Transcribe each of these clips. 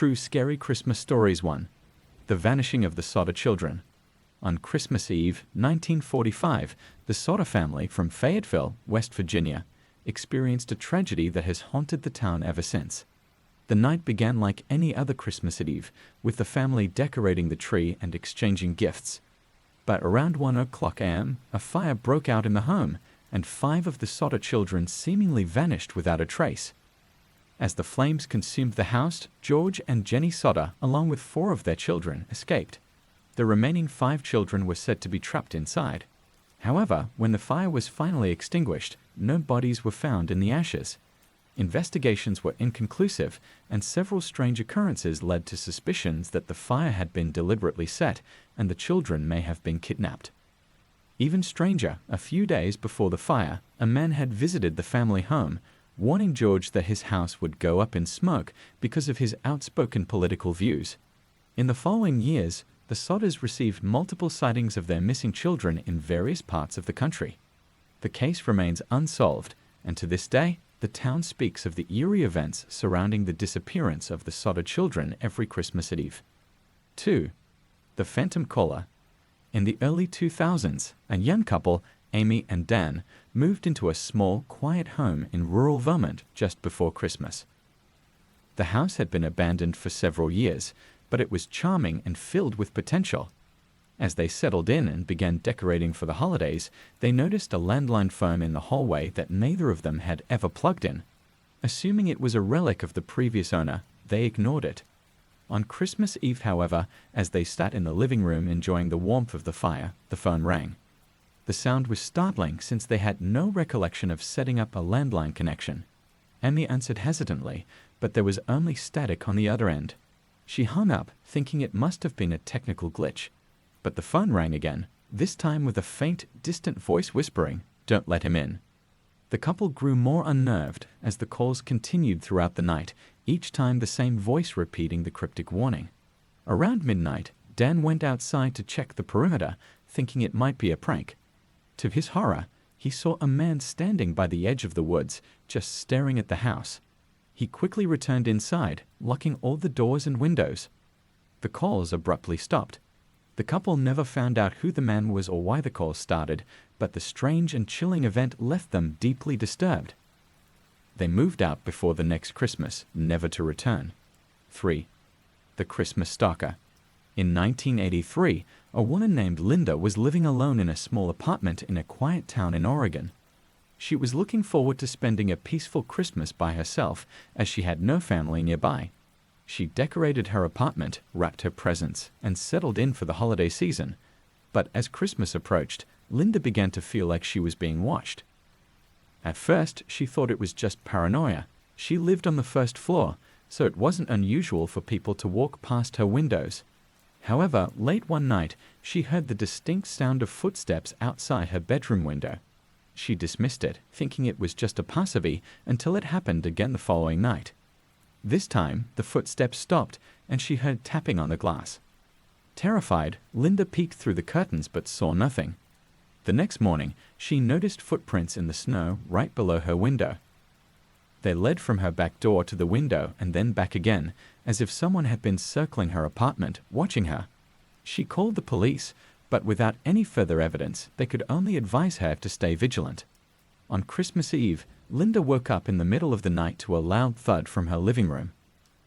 True Scary Christmas Stories 1. The Vanishing of the Sodder Children. On Christmas Eve, 1945, the Sodder family from Fayetteville, West Virginia, experienced a tragedy that has haunted the town ever since. The night began like any other Christmas Eve, with the family decorating the tree and exchanging gifts. But around 1:00 a.m., a fire broke out in the home, and 5 of the Sodder children seemingly vanished without a trace. As the flames consumed the house, George and Jenny Sodder, along with 4 of their children, escaped. The remaining 5 children were said to be trapped inside. However, when the fire was finally extinguished, no bodies were found in the ashes. Investigations were inconclusive, and several strange occurrences led to suspicions that the fire had been deliberately set and the children may have been kidnapped. Even stranger, a few days before the fire, a man had visited the family home, warning George that his house would go up in smoke because of his outspoken political views. In the following years, the Sodders received multiple sightings of their missing children in various parts of the country. The case remains unsolved, and to this day, the town speaks of the eerie events surrounding the disappearance of the Sodder children every Christmas Eve. 2. The Phantom Caller. In the early 2000s, a young couple, Amy and Dan, moved into a small, quiet home in rural Vermont just before Christmas. The house had been abandoned for several years, but it was charming and filled with potential. As they settled in and began decorating for the holidays, they noticed a landline phone in the hallway that neither of them had ever plugged in. Assuming it was a relic of the previous owner, they ignored it. On Christmas Eve, however, as they sat in the living room enjoying the warmth of the fire, the phone rang. The sound was startling since they had no recollection of setting up a landline connection. Amy answered hesitantly, but there was only static on the other end. She hung up, thinking it must have been a technical glitch. But the phone rang again, this time with a faint, distant voice whispering, "Don't let him in." The couple grew more unnerved as the calls continued throughout the night, each time the same voice repeating the cryptic warning. Around midnight, Dan went outside to check the perimeter, thinking it might be a prank. To his horror, he saw a man standing by the edge of the woods, just staring at the house. He quickly returned inside, locking all the doors and windows. The calls abruptly stopped. The couple never found out who the man was or why the calls started, but the strange and chilling event left them deeply disturbed. They moved out before the next Christmas, never to return. 3. The Christmas Stalker. In 1983, a woman named Linda was living alone in a small apartment in a quiet town in Oregon. She was looking forward to spending a peaceful Christmas by herself, as she had no family nearby. She decorated her apartment, wrapped her presents, and settled in for the holiday season. But as Christmas approached, Linda began to feel like she was being watched. At first, she thought it was just paranoia. She lived on the first floor, so it wasn't unusual for people to walk past her windows. However, late one night, she heard the distinct sound of footsteps outside her bedroom window. She dismissed it, thinking it was just a passerby, until it happened again the following night. This time, the footsteps stopped, and she heard tapping on the glass. Terrified, Linda peeked through the curtains but saw nothing. The next morning, she noticed footprints in the snow right below her window. They led from her back door to the window and then back again, as if someone had been circling her apartment, watching her. She called the police, but without any further evidence, they could only advise her to stay vigilant. On Christmas Eve, Linda woke up in the middle of the night to a loud thud from her living room.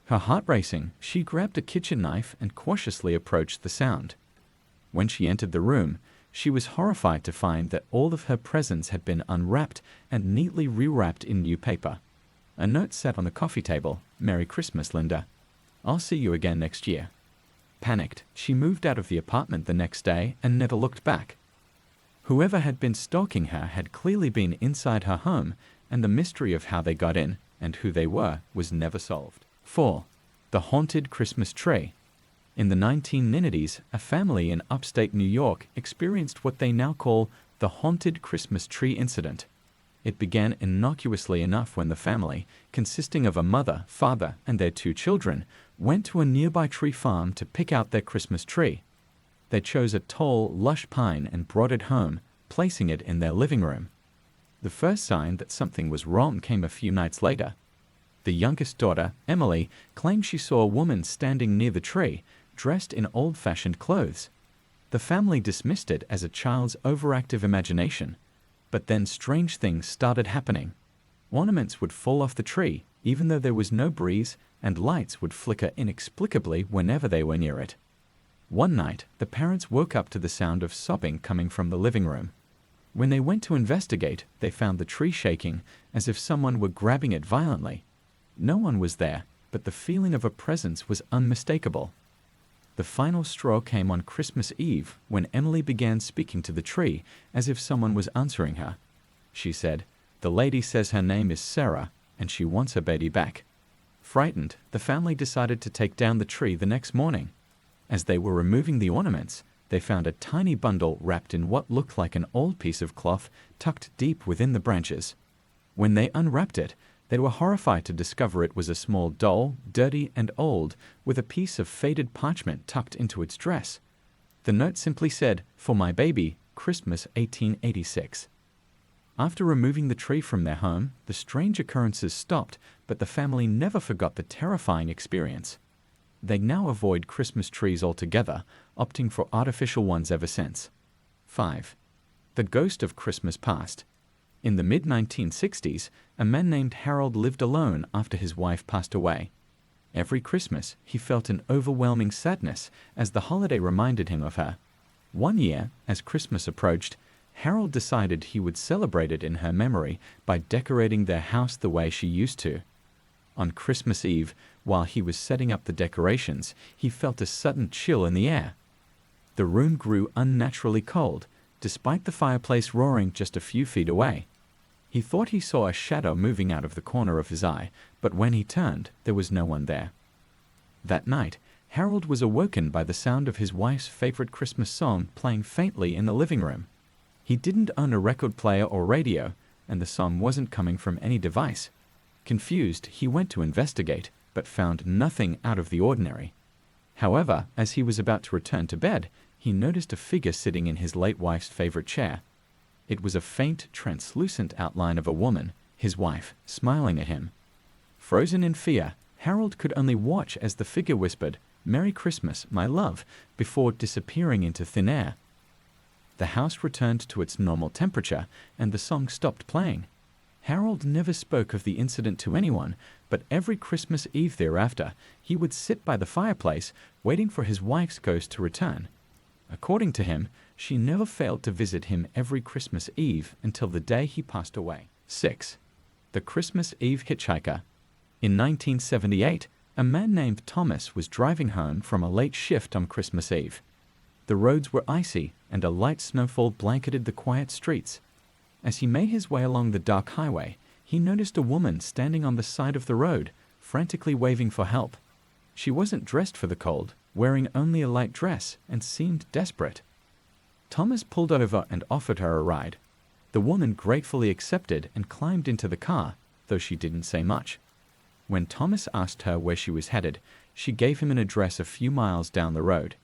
Her heart racing, she grabbed a kitchen knife and cautiously approached the sound. When she entered the room, she was horrified to find that all of her presents had been unwrapped and neatly rewrapped in new paper. A note sat on the coffee table, "Merry Christmas, Linda. I'll see you again next year." Panicked, she moved out of the apartment the next day and never looked back. Whoever had been stalking her had clearly been inside her home, and the mystery of how they got in and who they were was never solved. 4. The Haunted Christmas Tree. In the 1990s, a family in upstate New York experienced what they now call the Haunted Christmas Tree Incident. It began innocuously enough when the family, consisting of a mother, father, and their 2 children, went to a nearby tree farm to pick out their Christmas tree. They chose a tall, lush pine and brought it home, placing it in their living room. The first sign that something was wrong came a few nights later. The youngest daughter, Emily, claimed she saw a woman standing near the tree, dressed in old-fashioned clothes. The family dismissed it as a child's overactive imagination, but then strange things started happening. Ornaments would fall off the tree, even though there was no breeze, and lights would flicker inexplicably whenever they were near it. One night, the parents woke up to the sound of sobbing coming from the living room. When they went to investigate, they found the tree shaking, as if someone were grabbing it violently. No one was there, but the feeling of a presence was unmistakable. The final straw came on Christmas Eve when Emily began speaking to the tree as if someone was answering her. She said, "The lady says her name is Sarah, and she wants her baby back." Frightened, the family decided to take down the tree the next morning. As they were removing the ornaments, they found a tiny bundle wrapped in what looked like an old piece of cloth tucked deep within the branches. When they unwrapped it, they were horrified to discover it was a small doll, dirty and old, with a piece of faded parchment tucked into its dress. The note simply said, "For my baby, Christmas 1886. After removing the tree from their home, the strange occurrences stopped, but the family never forgot the terrifying experience. They now avoid Christmas trees altogether, opting for artificial ones ever since. 5. The Ghost of Christmas Past. In the mid-1960s, a man named Harold lived alone after his wife passed away. Every Christmas, he felt an overwhelming sadness as the holiday reminded him of her. One year, as Christmas approached, Harold decided he would celebrate it in her memory by decorating their house the way she used to. On Christmas Eve, while he was setting up the decorations, he felt a sudden chill in the air. The room grew unnaturally cold, despite the fireplace roaring just a few feet away. He thought he saw a shadow moving out of the corner of his eye, but when he turned, there was no one there. That night, Harold was awoken by the sound of his wife's favorite Christmas song playing faintly in the living room. He didn't own a record player or radio, and the song wasn't coming from any device. Confused, he went to investigate, but found nothing out of the ordinary. However, as he was about to return to bed, he noticed a figure sitting in his late wife's favorite chair. It was a faint, translucent outline of a woman, his wife, smiling at him. Frozen in fear, Harold could only watch as the figure whispered, "Merry Christmas, my love," before disappearing into thin air. The house returned to its normal temperature, and the song stopped playing. Harold never spoke of the incident to anyone, but every Christmas Eve thereafter, he would sit by the fireplace, waiting for his wife's ghost to return. According to him, she never failed to visit him every Christmas Eve until the day he passed away. 6. The Christmas Eve Hitchhiker. In 1978, a man named Thomas was driving home from a late shift on Christmas Eve. The roads were icy, and a light snowfall blanketed the quiet streets. As he made his way along the dark highway, he noticed a woman standing on the side of the road, frantically waving for help. She wasn't dressed for the cold, wearing only a light dress, and seemed desperate. Thomas pulled over and offered her a ride. The woman gratefully accepted and climbed into the car, though she didn't say much. When Thomas asked her where she was headed, she gave him an address a few miles down the road.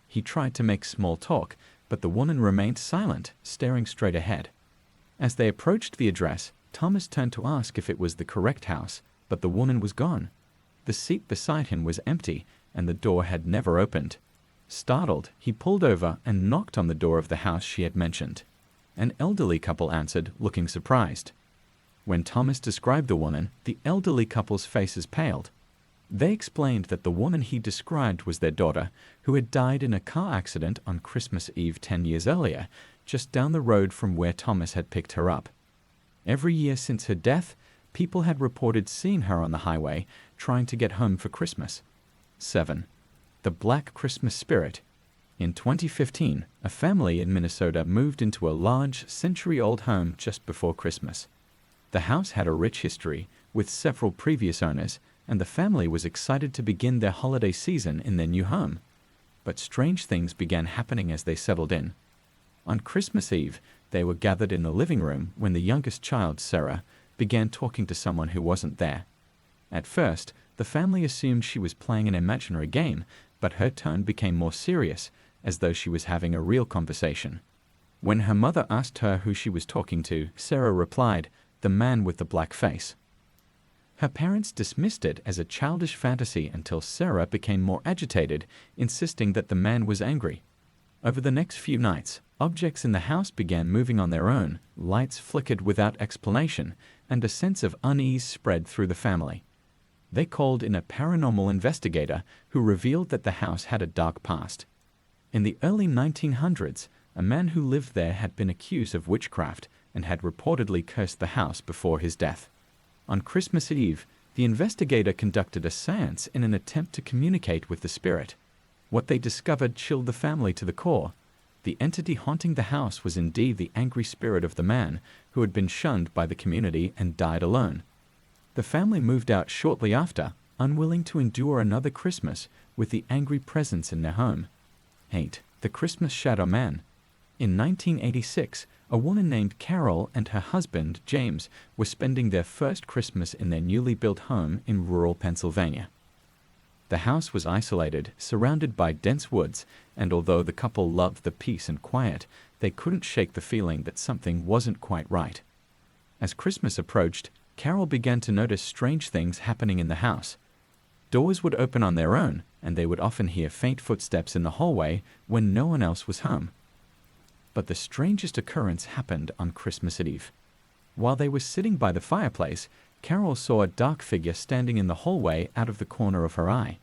He tried to make small talk, but the woman remained silent, staring straight ahead. As they approached the address, Thomas turned to ask if it was the correct house, but the woman was gone. The seat beside him was empty, and the door had never opened. Startled, he pulled over and knocked on the door of the house she had mentioned. An elderly couple answered, looking surprised. When Thomas described the woman, the elderly couple's faces paled. They explained that the woman he described was their daughter, who had died in a car accident on Christmas Eve 10 years earlier, just down the road from where Thomas had picked her up. Every year since her death, people had reported seeing her on the highway, trying to get home for Christmas. 7. The Black Christmas Spirit. In 2015, a family in Minnesota moved into a large, century-old home just before Christmas. The house had a rich history, with several previous owners, and the family was excited to begin their holiday season in their new home. But strange things began happening as they settled in. On Christmas Eve, they were gathered in the living room when the youngest child, Sarah, began talking to someone who wasn't there. At first, the family assumed she was playing an imaginary game, but her tone became more serious, as though she was having a real conversation. When her mother asked her who she was talking to, Sarah replied, "The man with the black face." Her parents dismissed it as a childish fantasy until Sarah became more agitated, insisting that the man was angry. Over the next few nights, objects in the house began moving on their own, lights flickered without explanation, and a sense of unease spread through the family. They called in a paranormal investigator who revealed that the house had a dark past. In the early 1900s, a man who lived there had been accused of witchcraft and had reportedly cursed the house before his death. On Christmas Eve, the investigator conducted a séance in an attempt to communicate with the spirit. What they discovered chilled the family to the core. The entity haunting the house was indeed the angry spirit of the man who had been shunned by the community and died alone. The family moved out shortly after, unwilling to endure another Christmas with the angry presence in their home. 8. The Christmas Shadow Man. In 1986, a woman named Carol and her husband, James, were spending their first Christmas in their newly built home in rural Pennsylvania. The house was isolated, surrounded by dense woods, and although the couple loved the peace and quiet, they couldn't shake the feeling that something wasn't quite right. As Christmas approached, Carol began to notice strange things happening in the house. Doors would open on their own, and they would often hear faint footsteps in the hallway when no one else was home. But the strangest occurrence happened on Christmas Eve. While they were sitting by the fireplace, Carol saw a dark figure standing in the hallway out of the corner of her eye.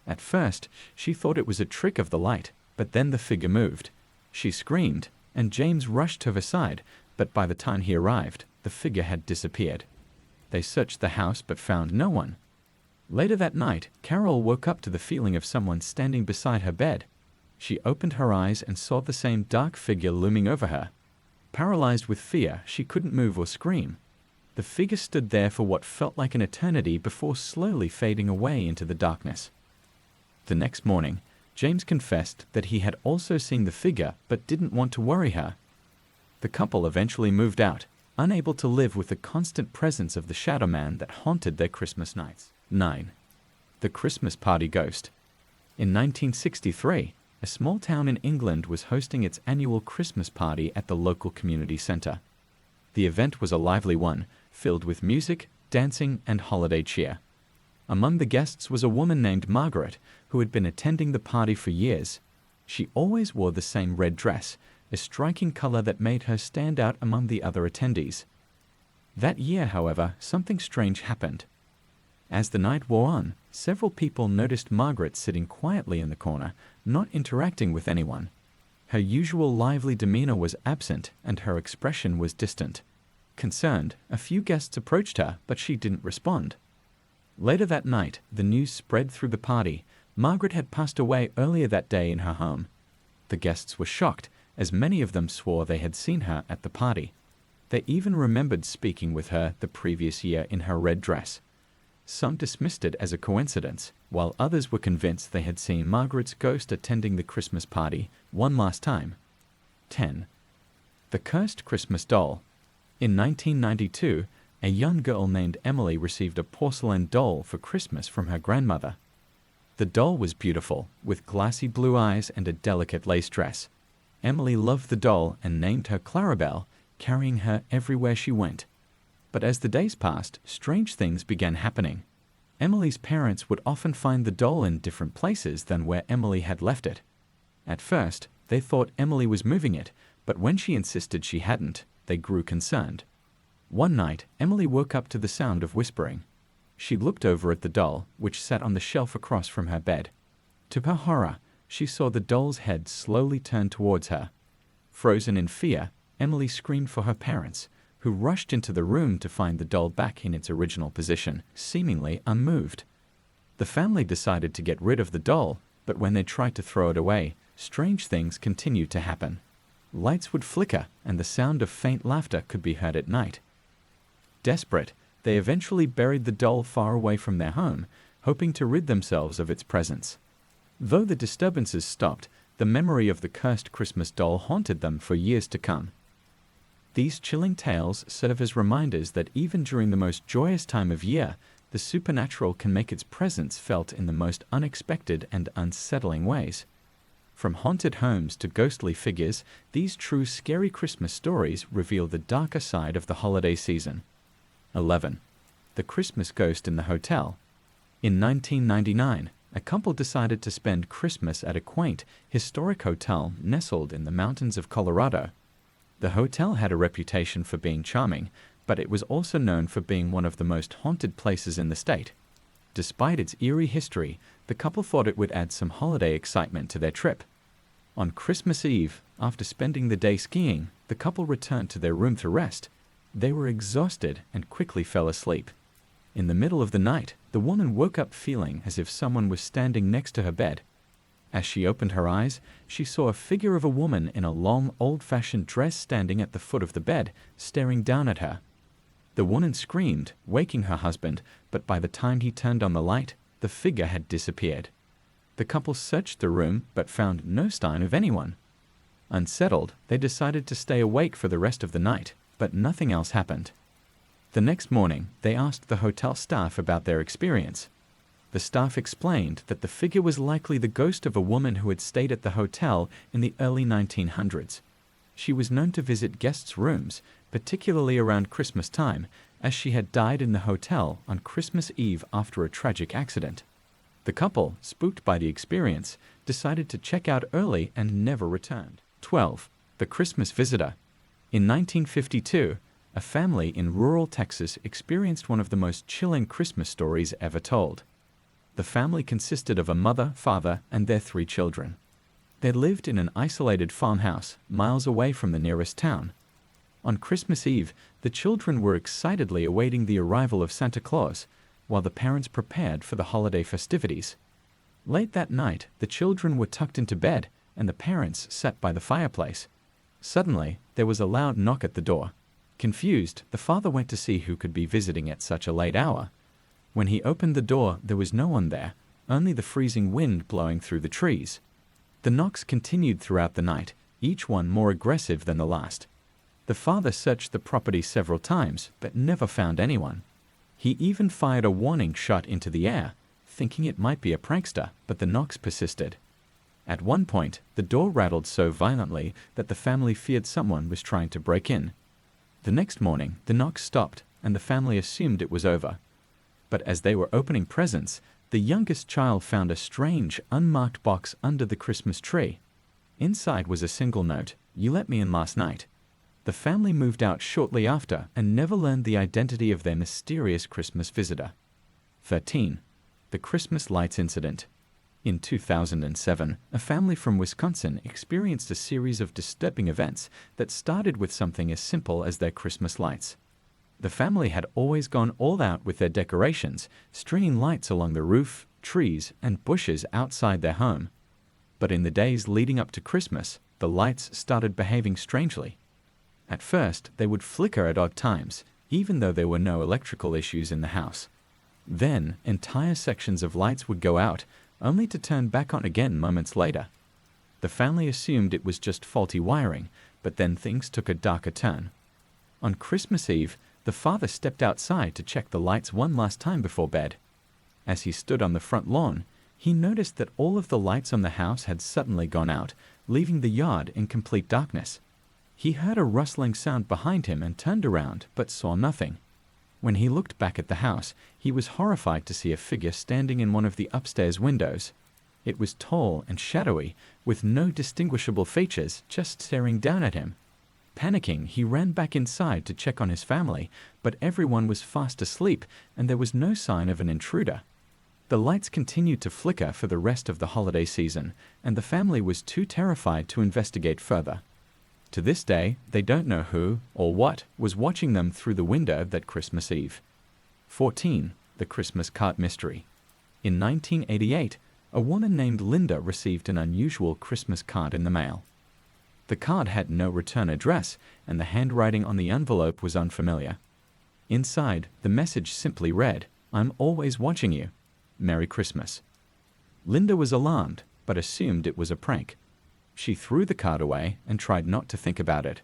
At first, she thought it was a trick of the light, but then the figure moved. She screamed, and James rushed to her side, but by the time he arrived, the figure had disappeared. They searched the house but found no one. Later that night, Carol woke up to the feeling of someone standing beside her bed. She opened her eyes and saw the same dark figure looming over her. Paralyzed with fear, she couldn't move or scream. The figure stood there for what felt like an eternity before slowly fading away into the darkness. The next morning, James confessed that he had also seen the figure but didn't want to worry her. The couple eventually moved out, unable to live with the constant presence of the shadow man that haunted their Christmas nights. 9. The Christmas Party Ghost. In 1963, a small town in England was hosting its annual Christmas party at the local community centre. The event was a lively one, filled with music, dancing, and holiday cheer. Among the guests was a woman named Margaret, who had been attending the party for years. She always wore the same red dress, a striking color that made her stand out among the other attendees. That year, however, something strange happened. As the night wore on, several people noticed Margaret sitting quietly in the corner, not interacting with anyone. Her usual lively demeanor was absent, and her expression was distant. Concerned, a few guests approached her, but she didn't respond. Later that night, the news spread through the party. Margaret had passed away earlier that day in her home. The guests were shocked, as many of them swore they had seen her at the party. They even remembered speaking with her the previous year in her red dress. Some dismissed it as a coincidence, while others were convinced they had seen Margaret's ghost attending the Christmas party one last time. 10. The Cursed Christmas Doll. In 1992, a young girl named Emily received a porcelain doll for Christmas from her grandmother. The doll was beautiful, with glassy blue eyes and a delicate lace dress. Emily loved the doll and named her Clarabelle, carrying her everywhere she went. But as the days passed, strange things began happening. Emily's parents would often find the doll in different places than where Emily had left it. At first, they thought Emily was moving it, but when she insisted she hadn't, they grew concerned. One night, Emily woke up to the sound of whispering. She looked over at the doll, which sat on the shelf across from her bed. To her horror, she saw the doll's head slowly turn towards her. Frozen in fear, Emily screamed for her parents, who rushed into the room to find the doll back in its original position, seemingly unmoved. The family decided to get rid of the doll, but when they tried to throw it away, strange things continued to happen. Lights would flicker, and the sound of faint laughter could be heard at night. Desperate, they eventually buried the doll far away from their home, hoping to rid themselves of its presence. Though the disturbances stopped, the memory of the cursed Christmas doll haunted them for years to come. These chilling tales serve as reminders that even during the most joyous time of year, the supernatural can make its presence felt in the most unexpected and unsettling ways. From haunted homes to ghostly figures, these true scary Christmas stories reveal the darker side of the holiday season. 11. The Christmas Ghost in the Hotel. In 1999, a couple decided to spend Christmas at a quaint, historic hotel nestled in the mountains of Colorado. The hotel had a reputation for being charming, but it was also known for being one of the most haunted places in the state. Despite its eerie history, the couple thought it would add some holiday excitement to their trip. On Christmas Eve, after spending the day skiing, the couple returned to their room to rest. They were exhausted and quickly fell asleep. In the middle of the night, the woman woke up feeling as if someone was standing next to her bed. As she opened her eyes, she saw a figure of a woman in a long, old-fashioned dress standing at the foot of the bed, staring down at her. The woman screamed, waking her husband, but by the time he turned on the light, the figure had disappeared. The couple searched the room but found no sign of anyone. Unsettled, they decided to stay awake for the rest of the night, but nothing else happened. The next morning, they asked the hotel staff about their experience. The staff explained that the figure was likely the ghost of a woman who had stayed at the hotel in the early 1900s. She was known to visit guests' rooms, particularly around Christmas time, as she had died in the hotel on Christmas Eve after a tragic accident. The couple, spooked by the experience, decided to check out early and never returned. 12. The Christmas Visitor. In 1952, a family in rural Texas experienced one of the most chilling Christmas stories ever told. The family consisted of a mother, father, and their 3 children. They lived in an isolated farmhouse, miles away from the nearest town. On Christmas Eve, the children were excitedly awaiting the arrival of Santa Claus, while the parents prepared for the holiday festivities. Late that night, the children were tucked into bed, and the parents sat by the fireplace. Suddenly, there was a loud knock at the door. Confused, the father went to see who could be visiting at such a late hour. When he opened the door, there was no one there, only the freezing wind blowing through the trees. The knocks continued throughout the night, each one more aggressive than the last. The father searched the property several times, but never found anyone. He even fired a warning shot into the air, thinking it might be a prankster, but the knocks persisted. At one point, the door rattled so violently that the family feared someone was trying to break in. The next morning, the knocks stopped, and the family assumed it was over. But as they were opening presents, the youngest child found a strange, unmarked box under the Christmas tree. Inside was a single note, "You let me in last night." The family moved out shortly after and never learned the identity of their mysterious Christmas visitor. 13. The Christmas Lights Incident. In 2007, a family from Wisconsin experienced a series of disturbing events that started with something as simple as their Christmas lights. The family had always gone all out with their decorations, stringing lights along the roof, trees, and bushes outside their home. But in the days leading up to Christmas, the lights started behaving strangely. At first, they would flicker at odd times, even though there were no electrical issues in the house. Then, entire sections of lights would go out, only to turn back on again moments later. The family assumed it was just faulty wiring, but then things took a darker turn. On Christmas Eve, the father stepped outside to check the lights one last time before bed. As he stood on the front lawn, he noticed that all of the lights on the house had suddenly gone out, leaving the yard in complete darkness. He heard a rustling sound behind him and turned around, but saw nothing. When he looked back at the house, he was horrified to see a figure standing in one of the upstairs windows. It was tall and shadowy, with no distinguishable features, just staring down at him. Panicking, he ran back inside to check on his family, but everyone was fast asleep and there was no sign of an intruder. The lights continued to flicker for the rest of the holiday season, and the family was too terrified to investigate further. To this day, they don't know who or what was watching them through the window that Christmas Eve. 14. The Christmas Card Mystery. In 1988, a woman named Linda received an unusual Christmas card in the mail. The card had no return address, and the handwriting on the envelope was unfamiliar. Inside, the message simply read, "I'm always watching you. Merry Christmas." Linda was alarmed, but assumed it was a prank. She threw the card away and tried not to think about it.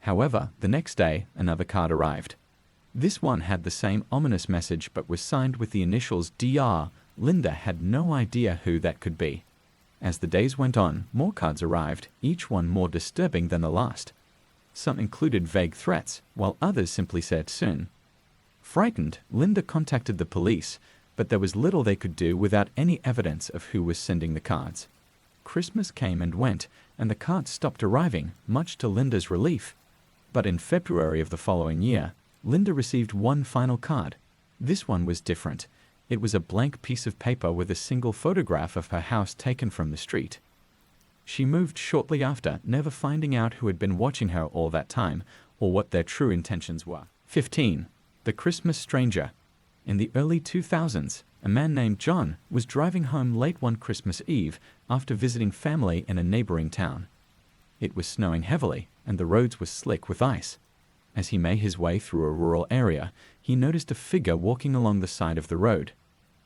However, the next day, another card arrived. This one had the same ominous message but was signed with the initials DR. Linda had no idea who that could be. As the days went on, more cards arrived, each one more disturbing than the last. Some included vague threats, while others simply said soon. Frightened, Linda contacted the police, but there was little they could do without any evidence of who was sending the cards. Christmas came and went, and the cards stopped arriving, much to Linda's relief. But in February of the following year, Linda received one final card. This one was different. It was a blank piece of paper with a single photograph of her house taken from the street. She moved shortly after, never finding out who had been watching her all that time, or what their true intentions were. 15. The Christmas Stranger. In the early 2000s, a man named John was driving home late one Christmas Eve after visiting family in a neighboring town. It was snowing heavily, and the roads were slick with ice. As he made his way through a rural area, he noticed a figure walking along the side of the road.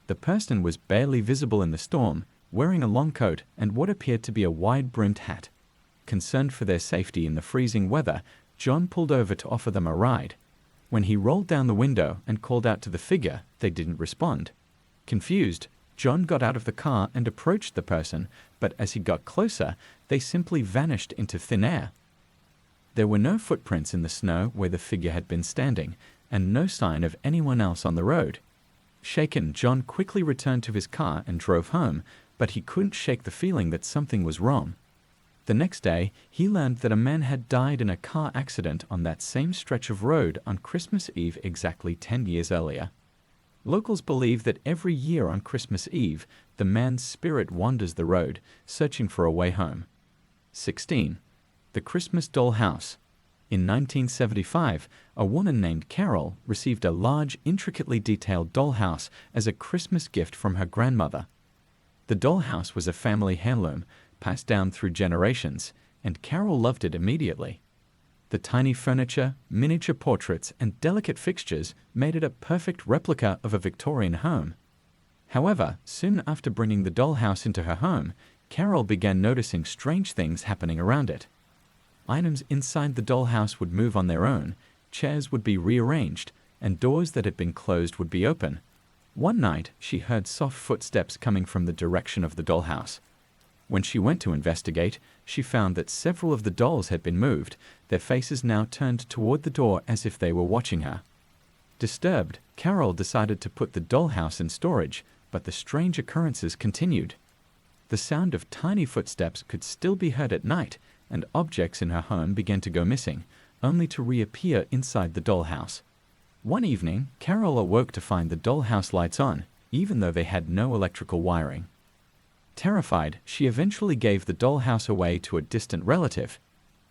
The person was barely visible in the storm, wearing a long coat and what appeared to be a wide-brimmed hat. Concerned for their safety in the freezing weather, John pulled over to offer them a ride. When he rolled down the window and called out to the figure, they didn't respond. Confused, John got out of the car and approached the person, but as he got closer, they simply vanished into thin air. There were no footprints in the snow where the figure had been standing, and no sign of anyone else on the road. Shaken, John quickly returned to his car and drove home, but he couldn't shake the feeling that something was wrong. The next day, he learned that a man had died in a car accident on that same stretch of road on Christmas Eve exactly 10 years earlier. Locals believe that every year on Christmas Eve, the man's spirit wanders the road, searching for a way home. 16. The Christmas Doll House. In 1975, a woman named Carol received a large, intricately detailed dollhouse as a Christmas gift from her grandmother. The dollhouse was a family heirloom, passed down through generations, and Carol loved it immediately. The tiny furniture, miniature portraits, and delicate fixtures made it a perfect replica of a Victorian home. However, soon after bringing the dollhouse into her home, Carol began noticing strange things happening around it. Items inside the dollhouse would move on their own, chairs would be rearranged, and doors that had been closed would be open. One night, she heard soft footsteps coming from the direction of the dollhouse. When she went to investigate, she found that several of the dolls had been moved, their faces now turned toward the door as if they were watching her. Disturbed, Carol decided to put the dollhouse in storage, but the strange occurrences continued. The sound of tiny footsteps could still be heard at night, and objects in her home began to go missing, only to reappear inside the dollhouse. One evening, Carol awoke to find the dollhouse lights on, even though they had no electrical wiring. Terrified, she eventually gave the dollhouse away to a distant relative.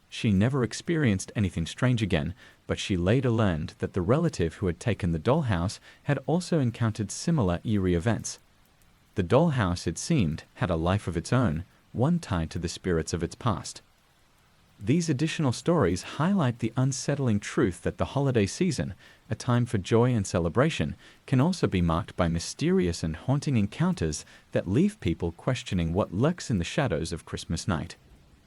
She never experienced anything strange again, but she later learned that the relative who had taken the dollhouse had also encountered similar eerie events. The dollhouse, it seemed, had a life of its own, one tied to the spirits of its past. These additional stories highlight the unsettling truth that the holiday season, a time for joy and celebration, can also be marked by mysterious and haunting encounters that leave people questioning what lurks in the shadows of Christmas night.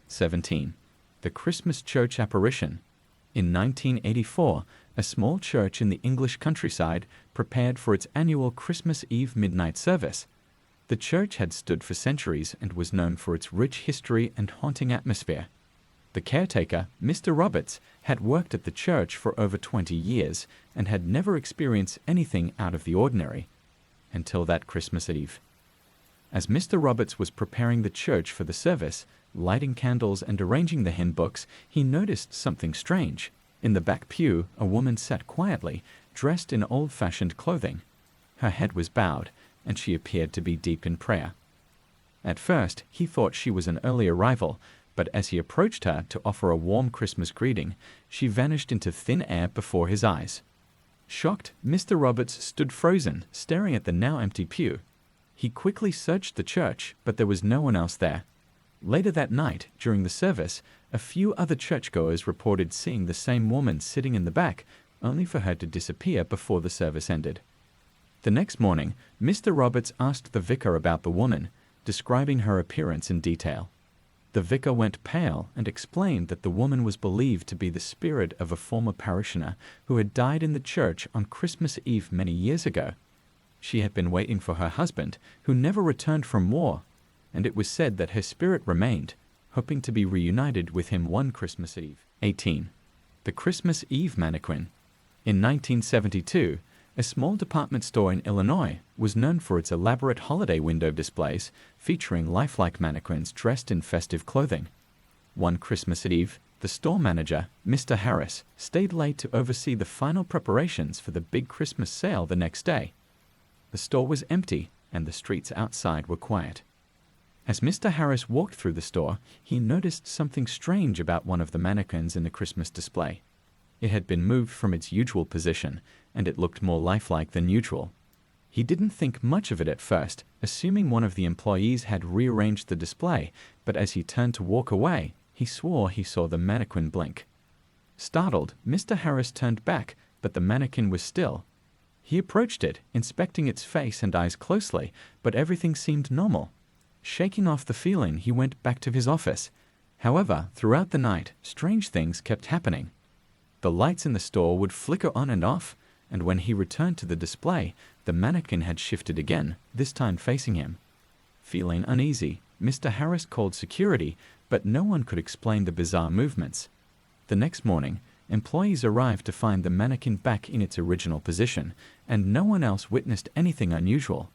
17. The Christmas Church Apparition. In 1984, a small church in the English countryside prepared for its annual Christmas Eve midnight service. The church had stood for centuries and was known for its rich history and haunting atmosphere. The caretaker, Mr. Roberts, had worked at the church for over 20 years and had never experienced anything out of the ordinary until that Christmas Eve. As Mr. Roberts was preparing the church for the service, lighting candles and arranging the hymn books, he noticed something strange. In the back pew, a woman sat quietly, dressed in old-fashioned clothing. Her head was bowed, and she appeared to be deep in prayer. At first, he thought she was an early arrival, but as he approached her to offer a warm Christmas greeting, she vanished into thin air before his eyes. Shocked, Mr. Roberts stood frozen, staring at the now empty pew. He quickly searched the church, but there was no one else there. Later that night, during the service, a few other churchgoers reported seeing the same woman sitting in the back, only for her to disappear before the service ended. The next morning, Mr. Roberts asked the vicar about the woman, describing her appearance in detail. The vicar went pale and explained that the woman was believed to be the spirit of a former parishioner who had died in the church on Christmas Eve many years ago. She had been waiting for her husband, who never returned from war, and it was said that her spirit remained, hoping to be reunited with him one Christmas Eve. 18. The Christmas Eve Mannequin. In 1972, a small department store in Illinois, was known for its elaborate holiday window displays featuring lifelike mannequins dressed in festive clothing. One Christmas Eve, the store manager, Mr. Harris, stayed late to oversee the final preparations for the big Christmas sale the next day. The store was empty, and the streets outside were quiet. As Mr. Harris walked through the store, he noticed something strange about one of the mannequins in the Christmas display. It had been moved from its usual position, and it looked more lifelike than usual. He didn't think much of it at first, assuming one of the employees had rearranged the display, but as he turned to walk away, he swore he saw the mannequin blink. Startled, Mr. Harris turned back, but the mannequin was still. He approached it, inspecting its face and eyes closely, but everything seemed normal. Shaking off the feeling, he went back to his office. However, throughout the night, strange things kept happening. The lights in the store would flicker on and off, and when he returned to the display, the mannequin had shifted again, this time facing him. Feeling uneasy, Mr. Harris called security, but no one could explain the bizarre movements. The next morning, employees arrived to find the mannequin back in its original position, and no one else witnessed anything unusual.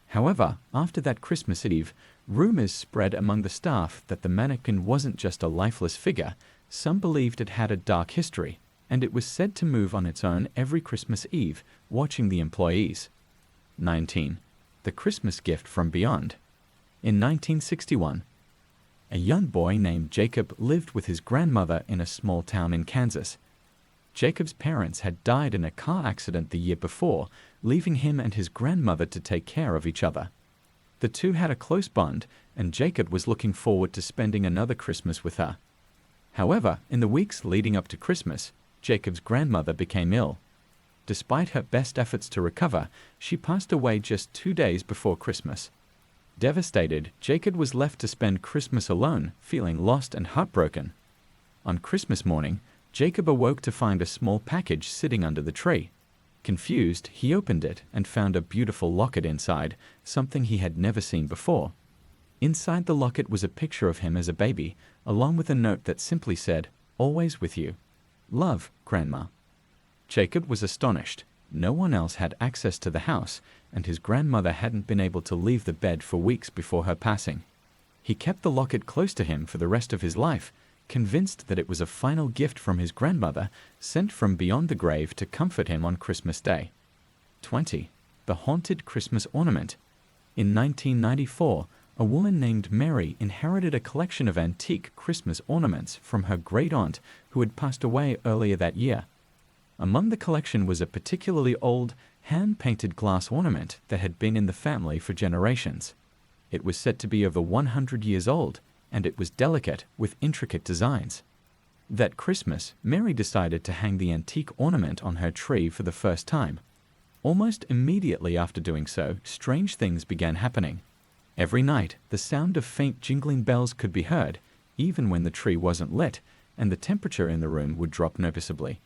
However, after that Christmas Eve, rumors spread among the staff that the mannequin wasn't just a lifeless figure. Some believed it had a dark history, and it was said to move on its own every Christmas Eve, watching the employees. 19. The Christmas Gift from Beyond. In 1961, a young boy named Jacob lived with his grandmother in a small town in Kansas. Jacob's parents had died in a car accident the year before, leaving him and his grandmother to take care of each other. The two had a close bond, and Jacob was looking forward to spending another Christmas with her. However, in the weeks leading up to Christmas, Jacob's grandmother became ill. Despite her best efforts to recover, she passed away just 2 days before Christmas. Devastated, Jacob was left to spend Christmas alone, feeling lost and heartbroken. On Christmas morning, Jacob awoke to find a small package sitting under the tree. Confused, he opened it and found a beautiful locket inside, something he had never seen before. Inside the locket was a picture of him as a baby, along with a note that simply said, "Always with you. Love, Grandma." Jacob was astonished. No one else had access to the house, and his grandmother hadn't been able to leave the bed for weeks before her passing. He kept the locket close to him for the rest of his life, convinced that it was a final gift from his grandmother, sent from beyond the grave to comfort him on Christmas Day. 20. The Haunted Christmas Ornament. In 1994, a woman named Mary inherited a collection of antique Christmas ornaments from her great-aunt who had passed away earlier that year. Among the collection was a particularly old, hand-painted glass ornament that had been in the family for generations. It was said to be over 100 years old, and it was delicate with intricate designs. That Christmas, Mary decided to hang the antique ornament on her tree for the first time. Almost immediately after doing so, strange things began happening. Every night, the sound of faint jingling bells could be heard, even when the tree wasn't lit, and the temperature in the room would drop noticeably.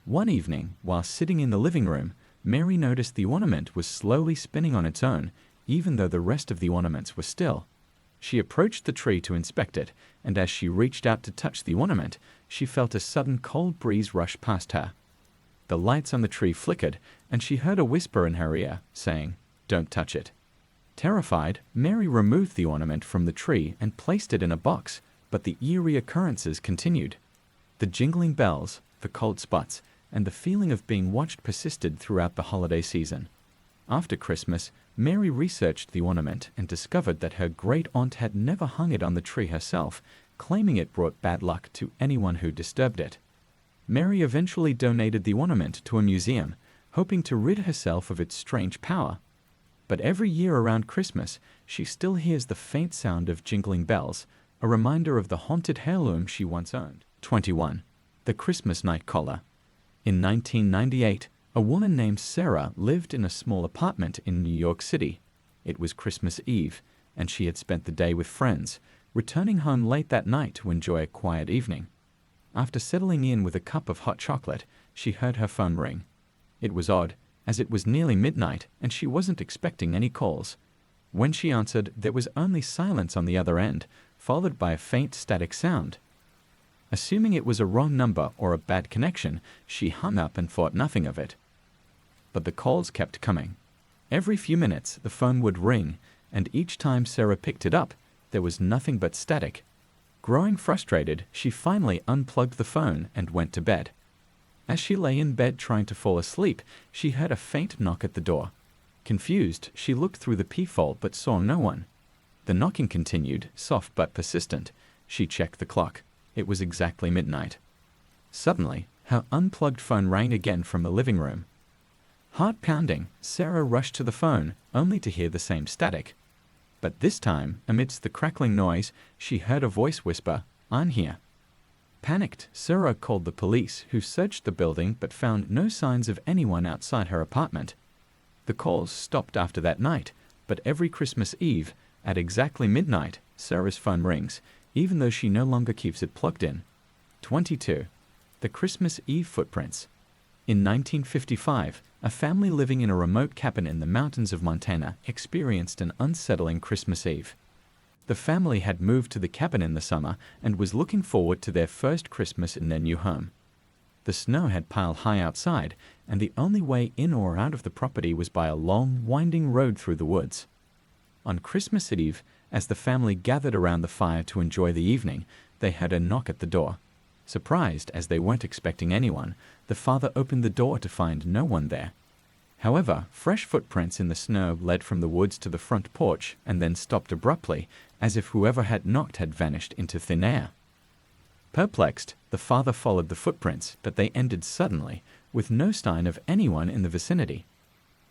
One evening, while sitting in the living room, Mary noticed the ornament was slowly spinning on its own, even though the rest of the ornaments were still. She approached the tree to inspect it, and as she reached out to touch the ornament, she felt a sudden cold breeze rush past her. The lights on the tree flickered, and she heard a whisper in her ear, saying, "Don't touch it." Terrified, Mary removed the ornament from the tree and placed it in a box, but the eerie occurrences continued. The jingling bells, the cold spots, and the feeling of being watched persisted throughout the holiday season. After Christmas, Mary researched the ornament and discovered that her great-aunt had never hung it on the tree herself, claiming it brought bad luck to anyone who disturbed it. Mary eventually donated the ornament to a museum, hoping to rid herself of its strange power. But every year around Christmas, she still hears the faint sound of jingling bells, a reminder of the haunted heirloom she once owned. 21. The Christmas Night Collar. In 1998, a woman named Sarah lived in a small apartment in New York City. It was Christmas Eve, and she had spent the day with friends, returning home late that night to enjoy a quiet evening. After settling in with a cup of hot chocolate, she heard her phone ring. It was odd, as it was nearly midnight and she wasn't expecting any calls. When she answered, there was only silence on the other end, followed by a faint static sound. Assuming it was a wrong number or a bad connection, she hung up and thought nothing of it. but the calls kept coming. Every few minutes, the phone would ring, and each time Sarah picked it up, there was nothing but static. Growing frustrated, she finally unplugged the phone and went to bed. As she lay in bed trying to fall asleep, she heard a faint knock at the door. Confused, she looked through the peephole but saw no one. The knocking continued, soft but persistent. She checked the clock. It was exactly midnight. Suddenly, her unplugged phone rang again from the living room. Heart pounding, Sarah rushed to the phone, only to hear the same static. But this time, amidst the crackling noise, she heard a voice whisper, "I'm here." Panicked, Sarah called the police, who searched the building but found no signs of anyone outside her apartment. The calls stopped after that night, but every Christmas Eve, at exactly midnight, Sarah's phone rings, even though she no longer keeps it plugged in. 22. The Christmas Eve Footprints. In 1955, a family living in a remote cabin in the mountains of Montana experienced an unsettling Christmas Eve. The family had moved to the cabin in the summer and was looking forward to their first Christmas in their new home. The snow had piled high outside, and the only way in or out of the property was by a long, winding road through the woods. On Christmas Eve, as the family gathered around the fire to enjoy the evening, they heard a knock at the door. Surprised, as they weren't expecting anyone, the father opened the door to find no one there. However, fresh footprints in the snow led from the woods to the front porch and then stopped abruptly, as if whoever had knocked had vanished into thin air. Perplexed, the father followed the footprints, but they ended suddenly, with no sign of anyone in the vicinity.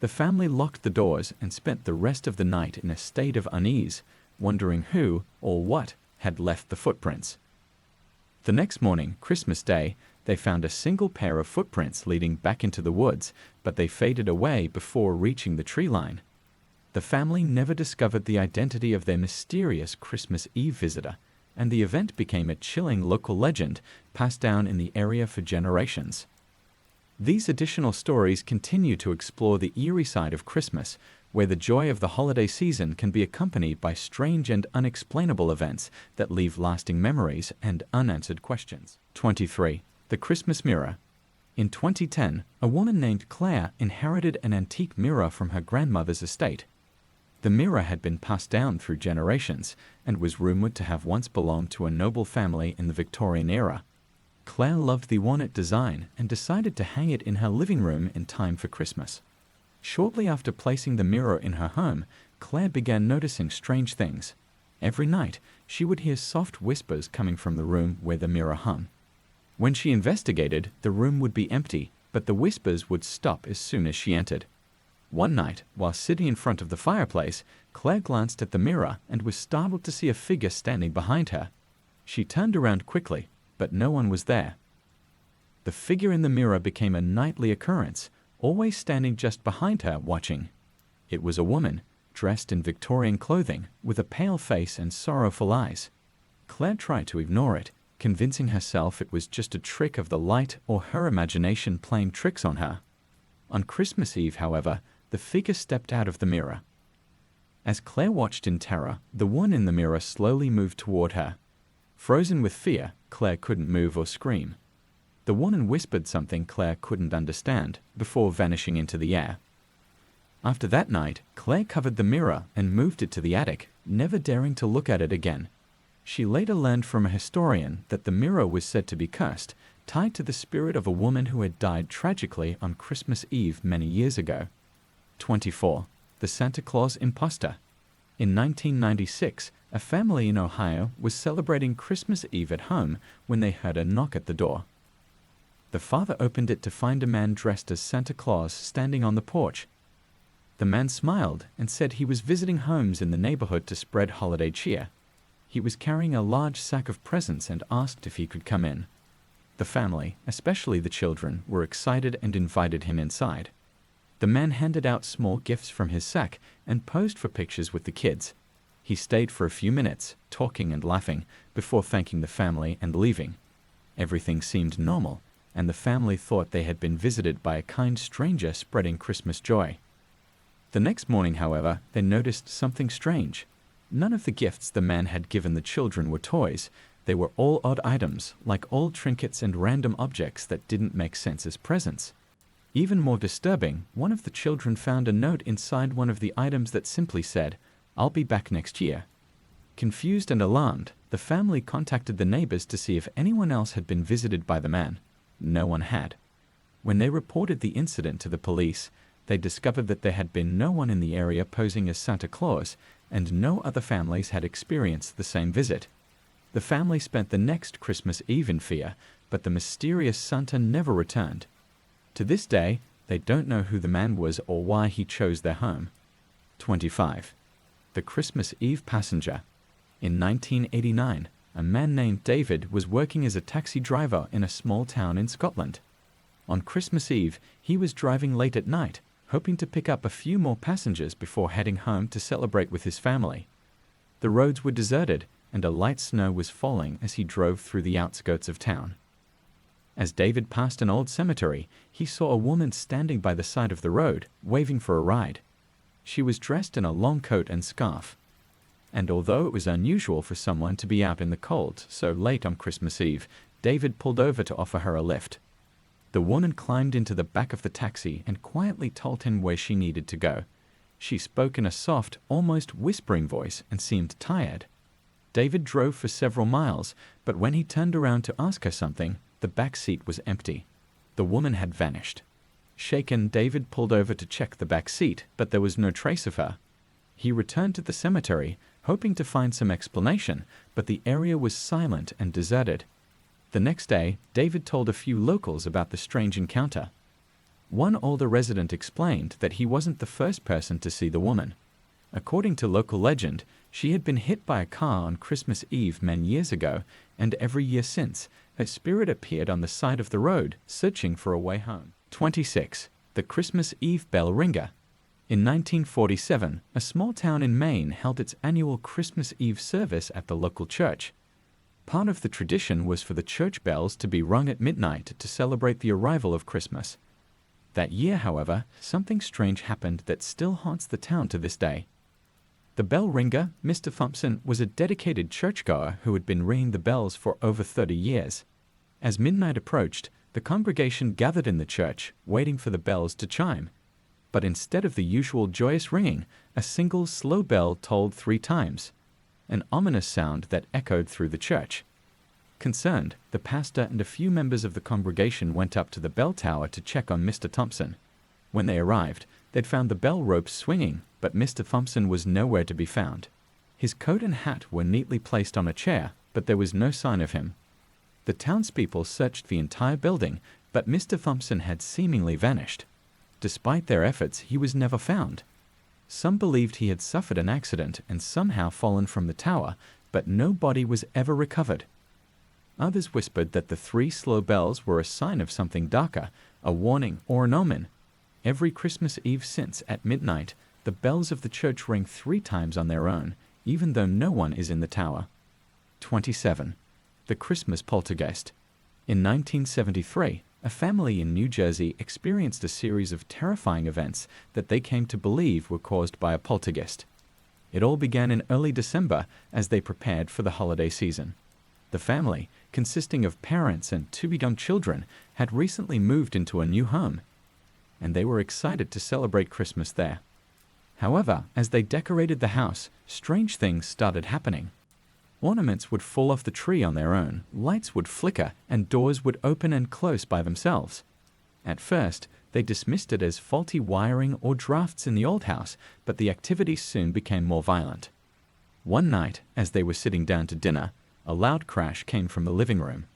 The family locked the doors and spent the rest of the night in a state of unease, wondering who or what had left the footprints. The next morning, Christmas Day, they found a single pair of footprints leading back into the woods, but they faded away before reaching the tree line. The family never discovered the identity of their mysterious Christmas Eve visitor, and the event became a chilling local legend passed down in the area for generations. These additional stories continue to explore the eerie side of Christmas, where the joy of the holiday season can be accompanied by strange and unexplainable events that leave lasting memories and unanswered questions. 23. The Christmas Mirror. In 2010, a woman named Claire inherited an antique mirror from her grandmother's estate. The mirror had been passed down through generations and was rumored to have once belonged to a noble family in the Victorian era. Claire loved the walnut design and decided to hang it in her living room in time for Christmas. Shortly after placing the mirror in her home, Claire began noticing strange things. Every night, she would hear soft whispers coming from the room where the mirror hung. When she investigated, the room would be empty, but the whispers would stop as soon as she entered. One night, while sitting in front of the fireplace, Claire glanced at the mirror and was startled to see a figure standing behind her. She turned around quickly, but no one was there. The figure in the mirror became a nightly occurrence, always standing just behind her, watching. It was a woman, dressed in Victorian clothing, with a pale face and sorrowful eyes. Claire tried to ignore it, convincing herself it was just a trick of the light or her imagination playing tricks on her. On Christmas Eve, however, the figure stepped out of the mirror. As Claire watched in terror, the one in the mirror slowly moved toward her. Frozen with fear, Claire couldn't move or scream. The woman whispered something Claire couldn't understand, before vanishing into the air. After that night, Claire covered the mirror and moved it to the attic, never daring to look at it again. She later learned from a historian that the mirror was said to be cursed, tied to the spirit of a woman who had died tragically on Christmas Eve many years ago. 24. The Santa Claus Imposter. In 1996, a family in Ohio was celebrating Christmas Eve at home when they heard a knock at the door. The father opened it to find a man dressed as Santa Claus standing on the porch. The man smiled and said he was visiting homes in the neighborhood to spread holiday cheer. He was carrying a large sack of presents and asked if he could come in. The family, especially the children, were excited and invited him inside. The man handed out small gifts from his sack and posed for pictures with the kids. He stayed for a few minutes, talking and laughing, before thanking the family and leaving. Everything seemed normal, and the family thought they had been visited by a kind stranger spreading Christmas joy. The next morning, however, they noticed something strange. None of the gifts the man had given the children were toys. They were all odd items, like old trinkets and random objects that didn't make sense as presents. Even more disturbing, one of the children found a note inside one of the items that simply said, "I'll be back next year." Confused and alarmed, the family contacted the neighbors to see if anyone else had been visited by the man. No one had. When they reported the incident to the police, they discovered that there had been no one in the area posing as Santa Claus, and no other families had experienced the same visit. The family spent the next Christmas Eve in fear, but the mysterious Santa never returned. To this day, they don't know who the man was or why he chose their home. 25. The Christmas Eve Passenger. In 1989, a man named David was working as a taxi driver in a small town in Scotland. On Christmas Eve, he was driving late at night, hoping to pick up a few more passengers before heading home to celebrate with his family. The roads were deserted, and a light snow was falling as he drove through the outskirts of town. As David passed an old cemetery, he saw a woman standing by the side of the road, waving for a ride. She was dressed in a long coat and scarf. And although it was unusual for someone to be out in the cold so late on Christmas Eve, David pulled over to offer her a lift. The woman climbed into the back of the taxi and quietly told him where she needed to go. She spoke in a soft, almost whispering voice and seemed tired. David drove for several miles, but when he turned around to ask her something, the back seat was empty. The woman had vanished. Shaken, David pulled over to check the back seat, but there was no trace of her. He returned to the cemetery, hoping to find some explanation, but the area was silent and deserted. The next day, David told a few locals about the strange encounter. One older resident explained that he wasn't the first person to see the woman. According to local legend, she had been hit by a car on Christmas Eve many years ago, and every year since, her spirit appeared on the side of the road, searching for a way home. 26. The Christmas Eve Bell Ringer. In 1947, a small town in Maine held its annual Christmas Eve service at the local church. Part of the tradition was for the church bells to be rung at midnight to celebrate the arrival of Christmas. That year, however, something strange happened that still haunts the town to this day. The bell ringer, Mr. Thompson, was a dedicated churchgoer who had been ringing the bells for over 30 years. As midnight approached, the congregation gathered in the church, waiting for the bells to chime. But instead of the usual joyous ringing, a single slow bell tolled 3 times, an ominous sound that echoed through the church. Concerned, the pastor and a few members of the congregation went up to the bell tower to check on Mr. Thompson. When they arrived, they'd found the bell ropes swinging, but Mr. Thompson was nowhere to be found. His coat and hat were neatly placed on a chair, but there was no sign of him. The townspeople searched the entire building, but Mr. Thompson had seemingly vanished. Despite their efforts, he was never found. Some believed he had suffered an accident and somehow fallen from the tower, but no body was ever recovered. Others whispered that the 3 slow bells were a sign of something darker, a warning or an omen. Every Christmas Eve since, at midnight, the bells of the church ring 3 times on their own, even though no one is in the tower. 27. The Christmas Poltergeist. In 1973, a family in New Jersey experienced a series of terrifying events that they came to believe were caused by a poltergeist. It all began in early December as they prepared for the holiday season. The family, consisting of parents and 2 young children, had recently moved into a new home, and they were excited to celebrate Christmas there. However, as they decorated the house, strange things started happening. Ornaments would fall off the tree on their own, lights would flicker, and doors would open and close by themselves. At first, they dismissed it as faulty wiring or drafts in the old house, but the activity soon became more violent. One night, as they were sitting down to dinner, a loud crash came from the living room.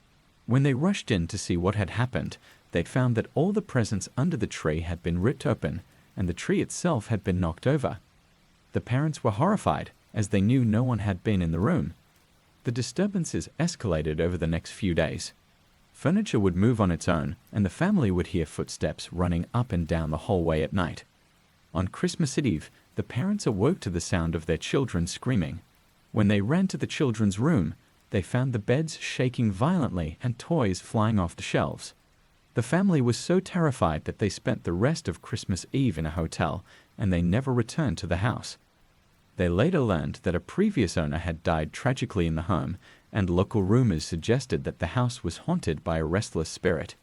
When they rushed in to see what had happened, they'd found that all the presents under the tree had been ripped open, and the tree itself had been knocked over. The parents were horrified, as they knew no one had been in the room. The disturbances escalated over the next few days. Furniture would move on its own, and the family would hear footsteps running up and down the hallway at night. On Christmas Eve, the parents awoke to the sound of their children screaming. When they ran to the children's room, they found the beds shaking violently and toys flying off the shelves. The family was so terrified that they spent the rest of Christmas Eve in a hotel, and they never returned to the house. They later learned that a previous owner had died tragically in the home, and local rumors suggested that the house was haunted by a restless spirit.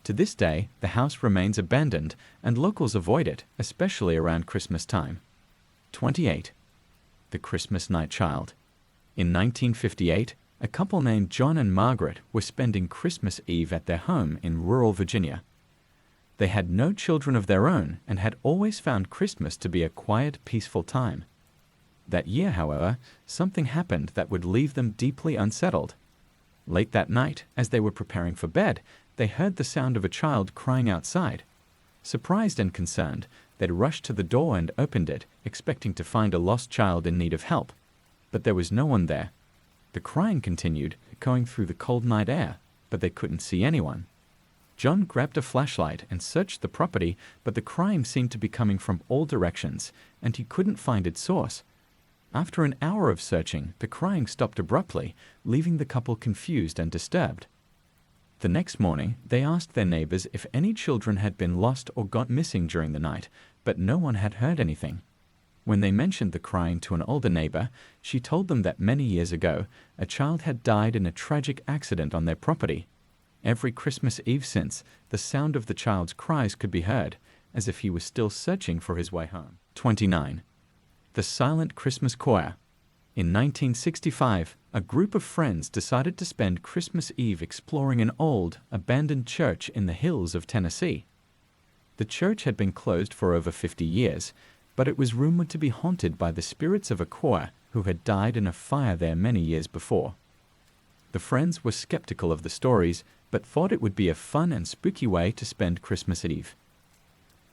To this day, the house remains abandoned and locals avoid it, especially around Christmas time. 28. The Christmas Night Child. In 1958, a couple named John and Margaret were spending Christmas Eve at their home in rural Virginia. They had no children of their own and had always found Christmas to be a quiet, peaceful time. That year, however, something happened that would leave them deeply unsettled. Late that night, as they were preparing for bed, they heard the sound of a child crying outside. Surprised and concerned, they rushed to the door and opened it, expecting to find a lost child in need of help. But there was no one there. The crying continued, echoing through the cold night air, but they couldn't see anyone. John grabbed a flashlight and searched the property, but the crying seemed to be coming from all directions, and he couldn't find its source. After an hour of searching, the crying stopped abruptly, leaving the couple confused and disturbed. The next morning, they asked their neighbors if any children had been lost or got missing during the night, but no one had heard anything. When they mentioned the crying to an older neighbor, she told them that many years ago, a child had died in a tragic accident on their property. Every Christmas Eve since, the sound of the child's cries could be heard, as if he was still searching for his way home. 29. The Silent Christmas Choir. In 1965, a group of friends decided to spend Christmas Eve exploring an old, abandoned church in the hills of Tennessee. The church had been closed for over 50 years, but it was rumored to be haunted by the spirits of a choir who had died in a fire there many years before. The friends were skeptical of the stories, but thought it would be a fun and spooky way to spend Christmas Eve.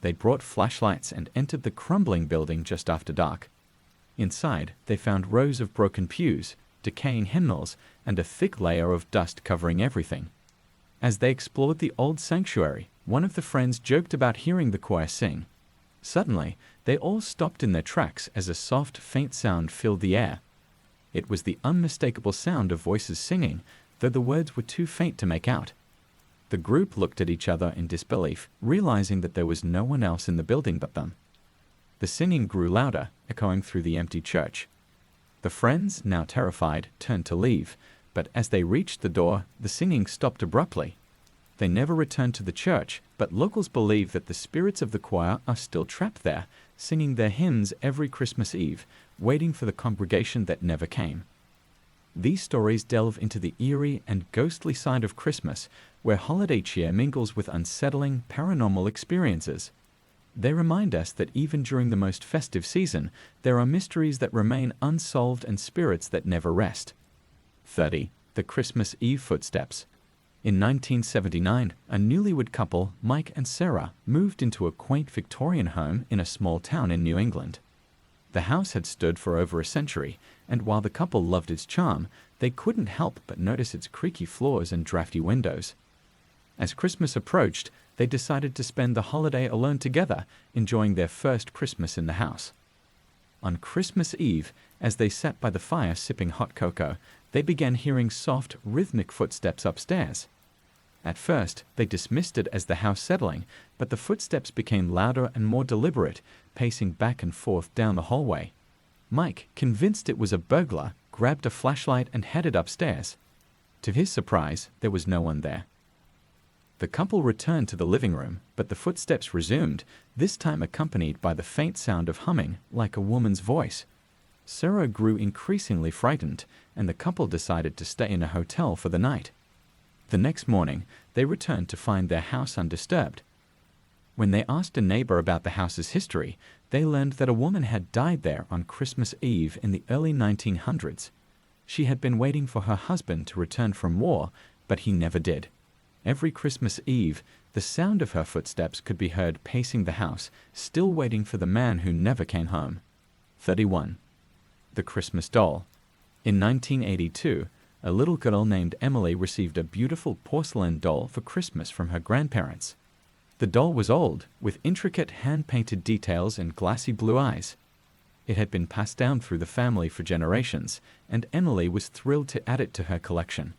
They brought flashlights and entered the crumbling building just after dark. Inside, they found rows of broken pews, decaying hymnals, and a thick layer of dust covering everything. As they explored the old sanctuary, one of the friends joked about hearing the choir sing. Suddenly, they all stopped in their tracks as a soft, faint sound filled the air. It was the unmistakable sound of voices singing, though the words were too faint to make out. The group looked at each other in disbelief, realizing that there was no one else in the building but them. The singing grew louder, echoing through the empty church. The friends, now terrified, turned to leave, but as they reached the door, the singing stopped abruptly. They never returned to the church, but locals believe that the spirits of the choir are still trapped there, singing their hymns every Christmas Eve, waiting for the congregation that never came. These stories delve into the eerie and ghostly side of Christmas, where holiday cheer mingles with unsettling, paranormal experiences. They remind us that even during the most festive season, there are mysteries that remain unsolved and spirits that never rest. 30. The Christmas Eve Footsteps. In 1979, a newlywed couple, Mike and Sarah, moved into a quaint Victorian home in a small town in New England. The house had stood for over a century, and while the couple loved its charm, they couldn't help but notice its creaky floors and drafty windows. As Christmas approached, they decided to spend the holiday alone together, enjoying their first Christmas in the house. On Christmas Eve, as they sat by the fire sipping hot cocoa, they began hearing soft, rhythmic footsteps upstairs. At first, they dismissed it as the house settling, but the footsteps became louder and more deliberate, pacing back and forth down the hallway. Mike, convinced it was a burglar, grabbed a flashlight and headed upstairs. To his surprise, there was no one there. The couple returned to the living room, but the footsteps resumed, this time accompanied by the faint sound of humming, like a woman's voice. Sarah grew increasingly frightened, and the couple decided to stay in a hotel for the night. The next morning, they returned to find their house undisturbed. When they asked a neighbor about the house's history, they learned that a woman had died there on Christmas Eve in the early 1900s. She had been waiting for her husband to return from war, but he never did. Every Christmas Eve, the sound of her footsteps could be heard pacing the house, still waiting for the man who never came home. 31. The Christmas Doll. In 1982, a little girl named Emily received a beautiful porcelain doll for Christmas from her grandparents. The doll was old, with intricate hand-painted details and glassy blue eyes. It had been passed down through the family for generations, and Emily was thrilled to add it to her collection.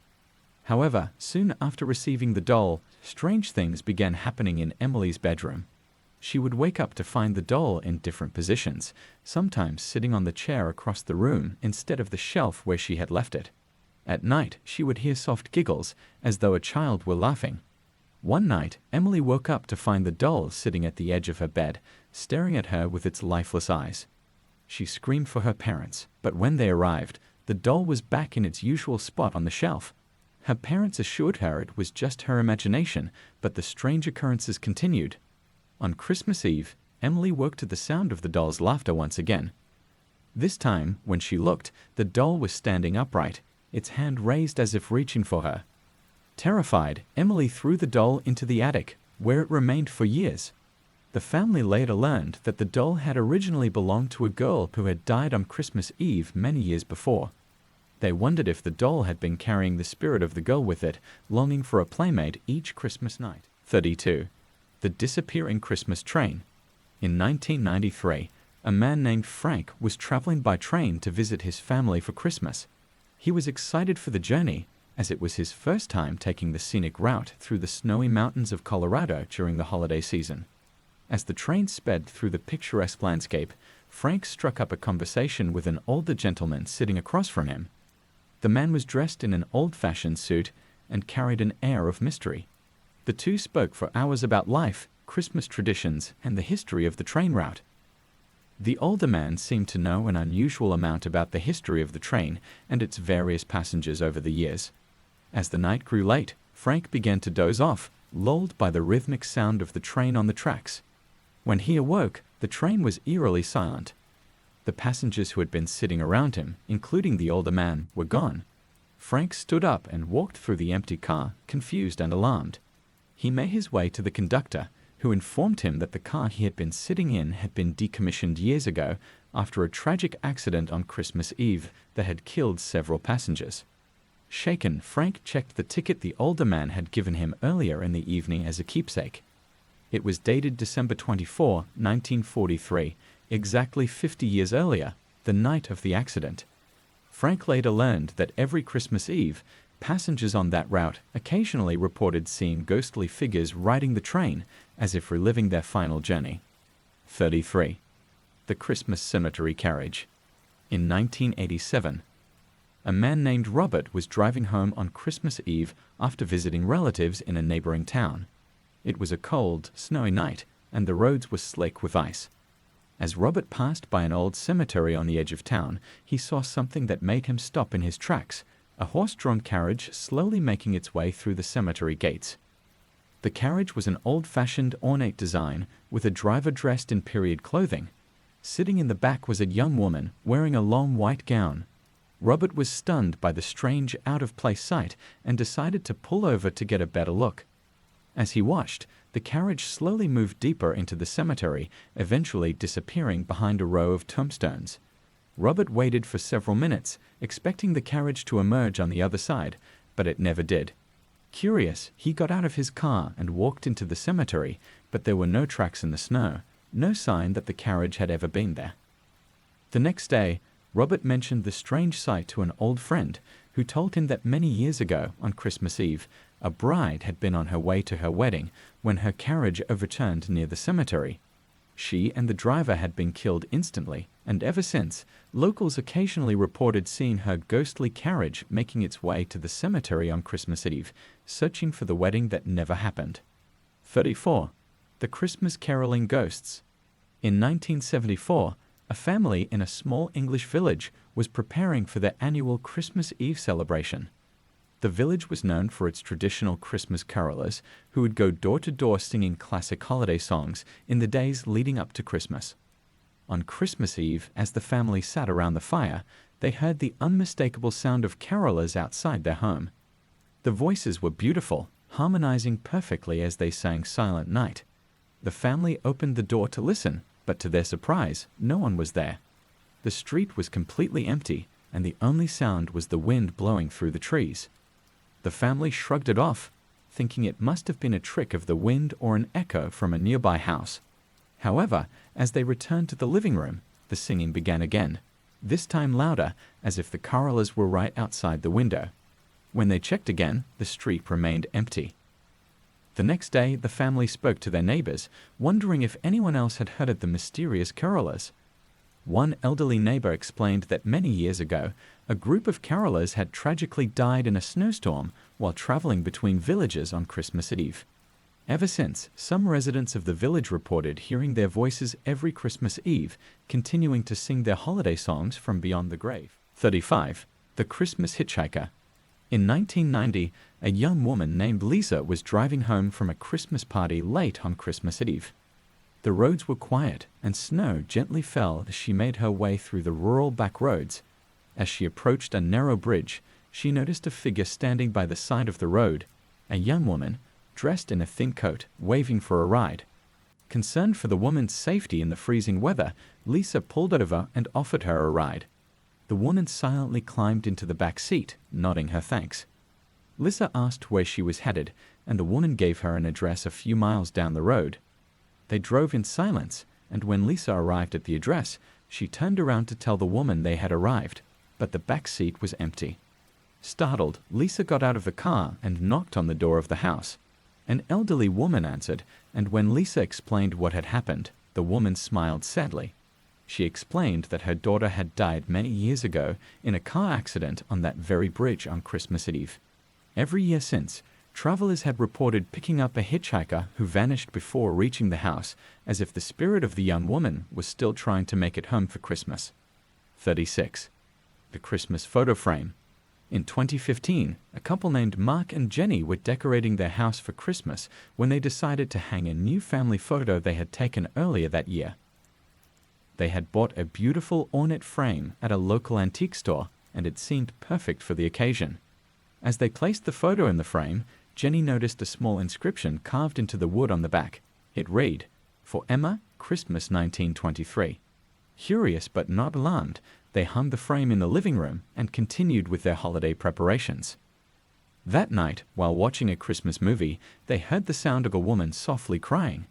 However, soon after receiving the doll, strange things began happening in Emily's bedroom. She would wake up to find the doll in different positions, sometimes sitting on the chair across the room instead of the shelf where she had left it. At night, she would hear soft giggles, as though a child were laughing. One night, Emily woke up to find the doll sitting at the edge of her bed, staring at her with its lifeless eyes. She screamed for her parents, but when they arrived, the doll was back in its usual spot on the shelf. Her parents assured her it was just her imagination, but the strange occurrences continued. On Christmas Eve, Emily woke to the sound of the doll's laughter once again. This time, when she looked, the doll was standing upright, its hand raised as if reaching for her. Terrified, Emily threw the doll into the attic, where it remained for years. The family later learned that the doll had originally belonged to a girl who had died on Christmas Eve many years before. They wondered if the doll had been carrying the spirit of the girl with it, longing for a playmate each Christmas night. 32. The disappearing Christmas train. In 1993, a man named Frank was traveling by train to visit his family for Christmas. He was excited for the journey, as it was his first time taking the scenic route through the snowy mountains of Colorado during the holiday season. As the train sped through the picturesque landscape, Frank struck up a conversation with an older gentleman sitting across from him. The man was dressed in an old-fashioned suit and carried an air of mystery. The two spoke for hours about life, Christmas traditions, and the history of the train route. The older man seemed to know an unusual amount about the history of the train and its various passengers over the years. As the night grew late, Frank began to doze off, lulled by the rhythmic sound of the train on the tracks. When he awoke, the train was eerily silent. The passengers who had been sitting around him, including the older man, were gone. Frank stood up and walked through the empty car, confused and alarmed. He made his way to the conductor, who informed him that the car he had been sitting in had been decommissioned years ago after a tragic accident on Christmas Eve that had killed several passengers. Shaken, Frank checked the ticket the older man had given him earlier in the evening as a keepsake. It was dated December 24, 1943, exactly 50 years earlier, the night of the accident. Frank later learned that every Christmas Eve, passengers on that route occasionally reported seeing ghostly figures riding the train as if reliving their final journey. 33. The Christmas Cemetery Carriage. In 1987, a man named Robert was driving home on Christmas Eve after visiting relatives in a neighboring town. It was a cold, snowy night, and the roads were slick with ice. As Robert passed by an old cemetery on the edge of town, he saw something that made him stop in his tracks, a horse-drawn carriage slowly making its way through the cemetery gates. The carriage was an old-fashioned, ornate design, with a driver dressed in period clothing. Sitting in the back was a young woman, wearing a long white gown. Robert was stunned by the strange, out-of-place sight and decided to pull over to get a better look. As he watched, the carriage slowly moved deeper into the cemetery, eventually disappearing behind a row of tombstones. Robert waited for several minutes, expecting the carriage to emerge on the other side, but it never did. Curious, he got out of his car and walked into the cemetery, but there were no tracks in the snow, no sign that the carriage had ever been there. The next day, Robert mentioned the strange sight to an old friend, who told him that many years ago, on Christmas Eve, a bride had been on her way to her wedding when her carriage overturned near the cemetery. She and the driver had been killed instantly, and ever since, locals occasionally reported seeing her ghostly carriage making its way to the cemetery on Christmas Eve, searching for the wedding that never happened. 34. The Christmas Caroling Ghosts. In 1974, a family in a small English village was preparing for their annual Christmas Eve celebration. The village was known for its traditional Christmas carolers who would go door to door singing classic holiday songs in the days leading up to Christmas. On Christmas Eve, as the family sat around the fire, they heard the unmistakable sound of carolers outside their home. The voices were beautiful, harmonizing perfectly as they sang Silent Night. The family opened the door to listen, but to their surprise, no one was there. The street was completely empty, and the only sound was the wind blowing through the trees. The family shrugged it off, thinking it must have been a trick of the wind or an echo from a nearby house. However, as they returned to the living room, the singing began again, this time louder, as if the carolers were right outside the window. When they checked again, the street remained empty. The next day, the family spoke to their neighbors, wondering if anyone else had heard of the mysterious carolers. One elderly neighbor explained that many years ago, a group of carolers had tragically died in a snowstorm while traveling between villages on Christmas Eve. Ever since, some residents of the village reported hearing their voices every Christmas Eve, continuing to sing their holiday songs from beyond the grave. 35. The Christmas Hitchhiker. In 1990, a young woman named Lisa was driving home from a Christmas party late on Christmas Eve. The roads were quiet, and snow gently fell as she made her way through the rural back roads. As she approached a narrow bridge, she noticed a figure standing by the side of the road, a young woman, dressed in a thin coat, waving for a ride. Concerned for the woman's safety in the freezing weather, Lisa pulled over and offered her a ride. The woman silently climbed into the back seat, nodding her thanks. Lisa asked where she was headed, and the woman gave her an address a few miles down the road. They drove in silence, and when Lisa arrived at the address, she turned around to tell the woman they had arrived, but the back seat was empty. Startled, Lisa got out of the car and knocked on the door of the house. An elderly woman answered, and when Lisa explained what had happened, the woman smiled sadly. She explained that her daughter had died many years ago in a car accident on that very bridge on Christmas Eve. Every year since, travelers had reported picking up a hitchhiker who vanished before reaching the house, as if the spirit of the young woman was still trying to make it home for Christmas. 36. The Christmas Photo Frame. In 2015, a couple named Mark and Jenny were decorating their house for Christmas when they decided to hang a new family photo they had taken earlier that year. They had bought a beautiful ornate frame at a local antique store, and it seemed perfect for the occasion. As they placed the photo in the frame, Jenny noticed a small inscription carved into the wood on the back. It read, "For Emma, Christmas 1923. Curious but not alarmed, they hung the frame in the living room and continued with their holiday preparations. That night, while watching a Christmas movie, they heard the sound of a woman softly crying.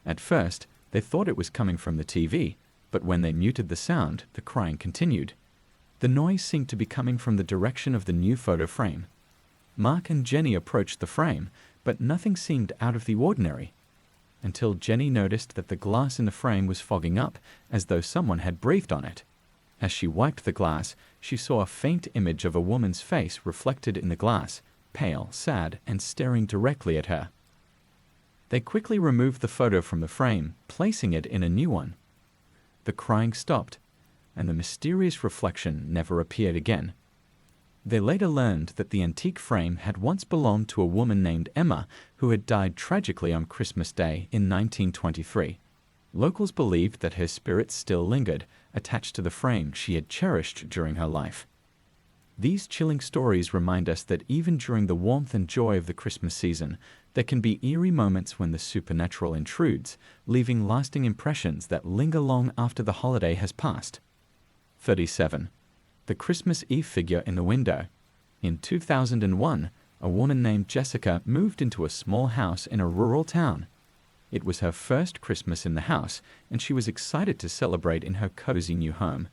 At first, they thought it was coming from the TV, but when they muted the sound, the crying continued. The noise seemed to be coming from the direction of the new photo frame. Mark and Jenny approached the frame, but nothing seemed out of the ordinary, until Jenny noticed that the glass in the frame was fogging up, as though someone had breathed on it. As she wiped the glass, she saw a faint image of a woman's face reflected in the glass, pale, sad, and staring directly at her. They quickly removed the photo from the frame, placing it in a new one. The crying stopped, and the mysterious reflection never appeared again. They later learned that the antique frame had once belonged to a woman named Emma, who had died tragically on Christmas Day in 1923. Locals believed that her spirit still lingered, attached to the frame she had cherished during her life. These chilling stories remind us that even during the warmth and joy of the Christmas season, there can be eerie moments when the supernatural intrudes, leaving lasting impressions that linger long after the holiday has passed. 37. The Christmas Eve Figure in the Window. In 2001, a woman named Jessica moved into a small house in a rural town. It was her first Christmas in the house, and she was excited to celebrate in her cozy new home.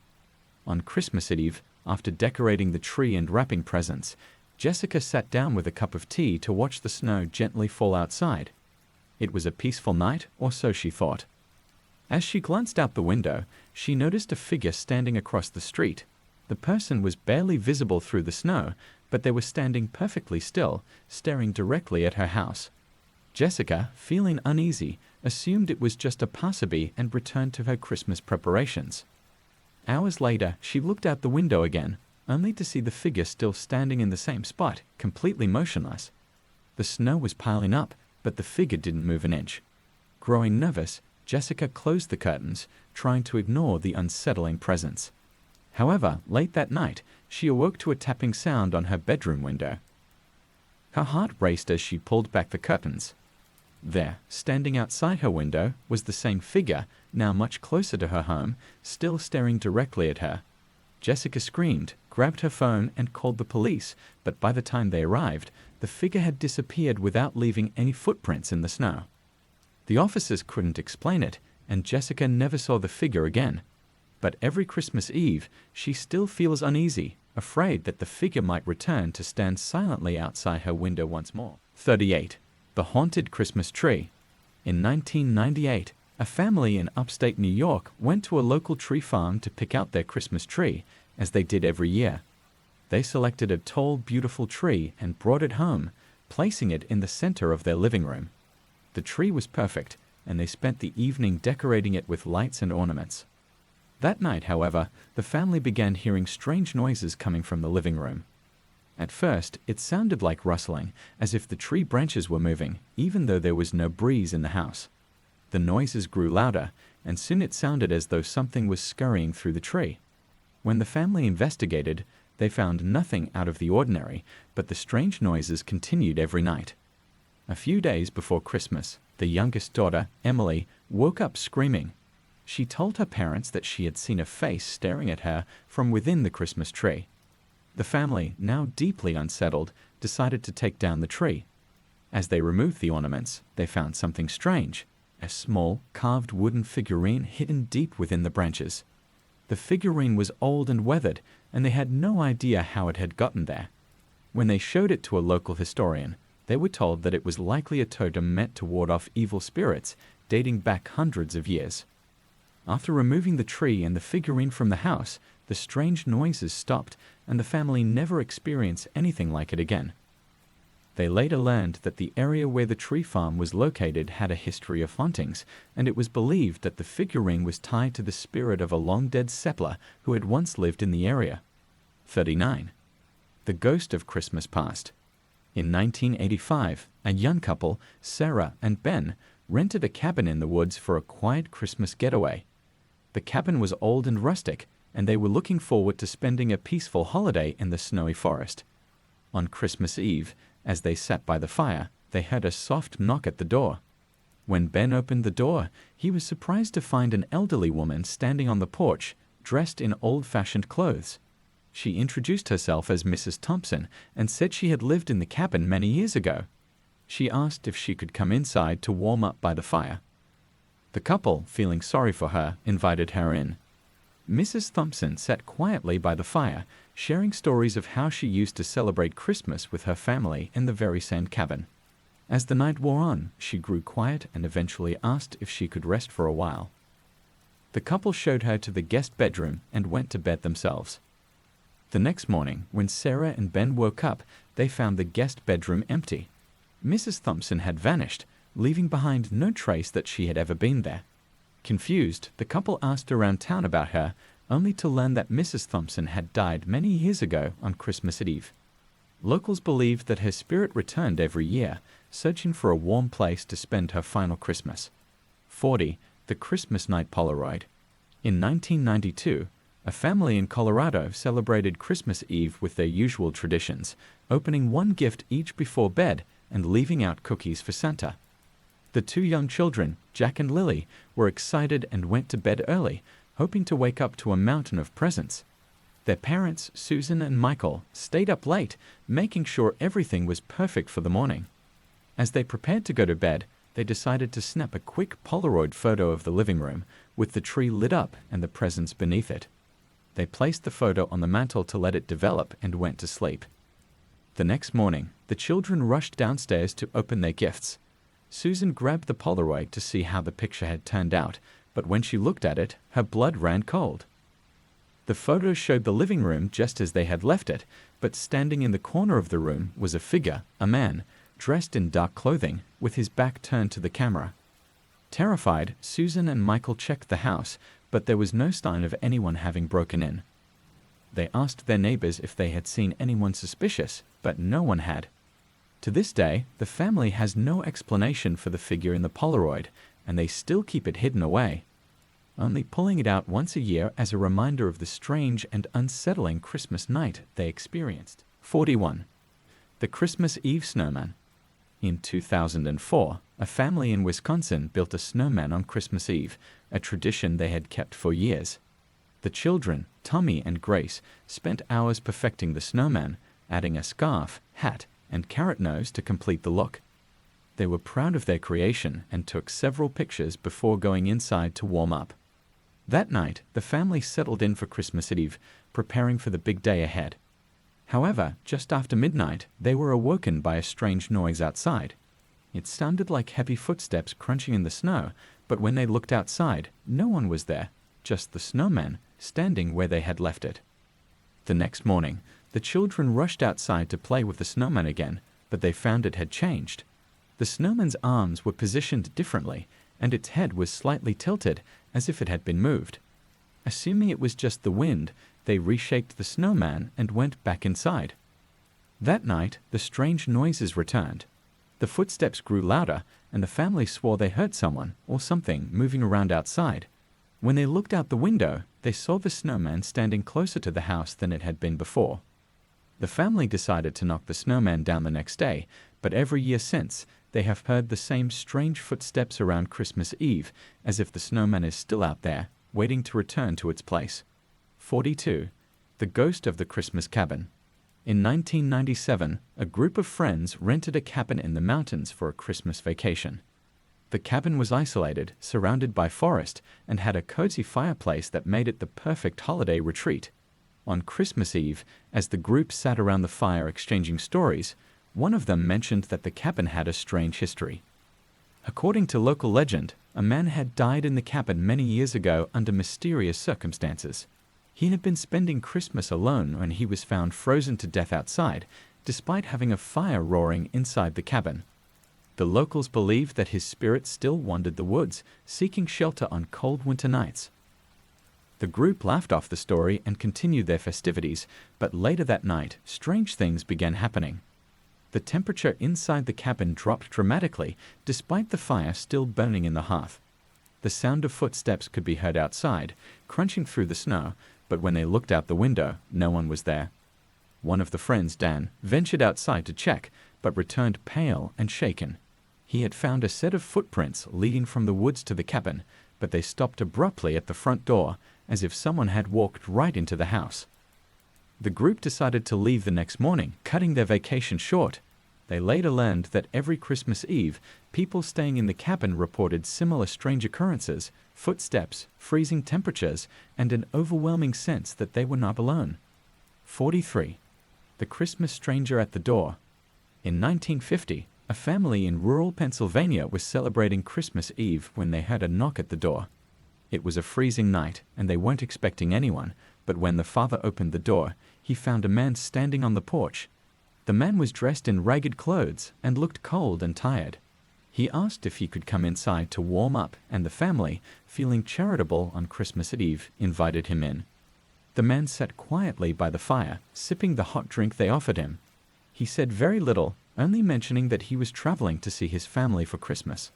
On Christmas Eve, after decorating the tree and wrapping presents, Jessica sat down with a cup of tea to watch the snow gently fall outside. It was a peaceful night, or so she thought. As she glanced out the window, she noticed a figure standing across the street. The person was barely visible through the snow, but they were standing perfectly still, staring directly at her house. Jessica, feeling uneasy, assumed it was just a passerby and returned to her Christmas preparations. Hours later, she looked out the window again, only to see the figure still standing in the same spot, completely motionless. The snow was piling up, but the figure didn't move an inch. Growing nervous, Jessica closed the curtains, trying to ignore the unsettling presence. However, late that night, she awoke to a tapping sound on her bedroom window. Her heart raced as she pulled back the curtains. There, standing outside her window, was the same figure, now much closer to her home, still staring directly at her. Jessica screamed, grabbed her phone, and called the police, but by the time they arrived, the figure had disappeared without leaving any footprints in the snow. The officers couldn't explain it, and Jessica never saw the figure again. But every Christmas Eve, she still feels uneasy, afraid that the figure might return to stand silently outside her window once more. 38. The Haunted Christmas Tree. In 1998, a family in upstate New York went to a local tree farm to pick out their Christmas tree, as they did every year. They selected a tall, beautiful tree and brought it home, placing it in the center of their living room. The tree was perfect, and they spent the evening decorating it with lights and ornaments. That night, however, the family began hearing strange noises coming from the living room. At first, it sounded like rustling, as if the tree branches were moving, even though there was no breeze in the house. The noises grew louder, and soon it sounded as though something was scurrying through the tree. When the family investigated, they found nothing out of the ordinary, but the strange noises continued every night. A few days before Christmas, the youngest daughter, Emily, woke up screaming. She told her parents that she had seen a face staring at her from within the Christmas tree. The family, now deeply unsettled, decided to take down the tree. As they removed the ornaments, they found something strange, a small, carved wooden figurine hidden deep within the branches. The figurine was old and weathered, and they had no idea how it had gotten there. When they showed it to a local historian, they were told that it was likely a totem meant to ward off evil spirits, dating back hundreds of years. After removing the tree and the figurine from the house, the strange noises stopped, and the family never experienced anything like it again. They later learned that the area where the tree farm was located had a history of hauntings, and it was believed that the figurine was tied to the spirit of a long-dead settler who had once lived in the area. 39. The Ghost of Christmas Past. In 1985, a young couple, Sarah and Ben, rented a cabin in the woods for a quiet Christmas getaway. The cabin was old and rustic, and they were looking forward to spending a peaceful holiday in the snowy forest. On Christmas Eve, as they sat by the fire, they heard a soft knock at the door. When Ben opened the door, he was surprised to find an elderly woman standing on the porch, dressed in old-fashioned clothes. She introduced herself as Mrs. Thompson and said she had lived in the cabin many years ago. She asked if she could come inside to warm up by the fire. The couple, feeling sorry for her, invited her in. Mrs. Thompson sat quietly by the fire, sharing stories of how she used to celebrate Christmas with her family in the very same cabin. As the night wore on, she grew quiet and eventually asked if she could rest for a while. The couple showed her to the guest bedroom and went to bed themselves. The next morning, when Sarah and Ben woke up, they found the guest bedroom empty. Mrs. Thompson had vanished, leaving behind no trace that she had ever been there. Confused, the couple asked around town about her, only to learn that Mrs. Thompson had died many years ago on Christmas Eve. Locals believed that her spirit returned every year, searching for a warm place to spend her final Christmas. 40. The Christmas Night Polaroid. In 1992, a family in Colorado celebrated Christmas Eve with their usual traditions, opening one gift each before bed and leaving out cookies for Santa. The two young children, Jack and Lily, were excited and went to bed early, hoping to wake up to a mountain of presents. Their parents, Susan and Michael, stayed up late, making sure everything was perfect for the morning. As they prepared to go to bed, they decided to snap a quick Polaroid photo of the living room, with the tree lit up and the presents beneath it. They placed the photo on the mantel to let it develop and went to sleep. The next morning, the children rushed downstairs to open their gifts. Susan grabbed the Polaroid to see how the picture had turned out, but when she looked at it, her blood ran cold. The photo showed the living room just as they had left it, but standing in the corner of the room was a figure, a man, dressed in dark clothing, with his back turned to the camera. Terrified, Susan and Michael checked the house, but there was no sign of anyone having broken in. They asked their neighbors if they had seen anyone suspicious, but no one had. To this day, the family has no explanation for the figure in the Polaroid, and they still keep it hidden away, only pulling it out once a year as a reminder of the strange and unsettling Christmas night they experienced. 41. The Christmas Eve Snowman. In 2004, a family in Wisconsin built a snowman on Christmas Eve, a tradition they had kept for years. The children, Tommy and Grace, spent hours perfecting the snowman, adding a scarf, hat, and carrot nose to complete the look. They were proud of their creation and took several pictures before going inside to warm up. That night, the family settled in for Christmas Eve, preparing for the big day ahead. However, just after midnight, they were awoken by a strange noise outside. It sounded like heavy footsteps crunching in the snow, but when they looked outside, no one was there, just the snowman standing where they had left it. The next morning, the children rushed outside to play with the snowman again, but they found it had changed. The snowman's arms were positioned differently, and its head was slightly tilted, as if it had been moved. Assuming it was just the wind, they reshaped the snowman and went back inside. That night, the strange noises returned. The footsteps grew louder, and the family swore they heard someone or something moving around outside. When they looked out the window, they saw the snowman standing closer to the house than it had been before. The family decided to knock the snowman down the next day, but every year since, they have heard the same strange footsteps around Christmas Eve, as if the snowman is still out there, waiting to return to its place. 42. The Ghost of the Christmas Cabin. In 1997, a group of friends rented a cabin in the mountains for a Christmas vacation. The cabin was isolated, surrounded by forest, and had a cozy fireplace that made it the perfect holiday retreat. On Christmas Eve, as the group sat around the fire exchanging stories, one of them mentioned that the cabin had a strange history. According to local legend, a man had died in the cabin many years ago under mysterious circumstances. He had been spending Christmas alone when he was found frozen to death outside, despite having a fire roaring inside the cabin. The locals believed that his spirit still wandered the woods, seeking shelter on cold winter nights. The group laughed off the story and continued their festivities, but later that night, strange things began happening. The temperature inside the cabin dropped dramatically, despite the fire still burning in the hearth. The sound of footsteps could be heard outside, crunching through the snow, but when they looked out the window, no one was there. One of the friends, Dan, ventured outside to check, but returned pale and shaken. He had found a set of footprints leading from the woods to the cabin, but they stopped abruptly at the front door, as if someone had walked right into the house. The group decided to leave the next morning, cutting their vacation short. They later learned that every Christmas Eve, people staying in the cabin reported similar strange occurrences, footsteps, freezing temperatures, and an overwhelming sense that they were not alone. 43. The Christmas Stranger at the Door. In 1950, a family in rural Pennsylvania was celebrating Christmas Eve when they heard a knock at the door. It was a freezing night, and they weren't expecting anyone, but when the father opened the door, he found a man standing on the porch. The man was dressed in ragged clothes and looked cold and tired. He asked if he could come inside to warm up, and the family, feeling charitable on Christmas Eve, invited him in. The man sat quietly by the fire, sipping the hot drink they offered him. He said very little, only mentioning that he was traveling to see his family for Christmas.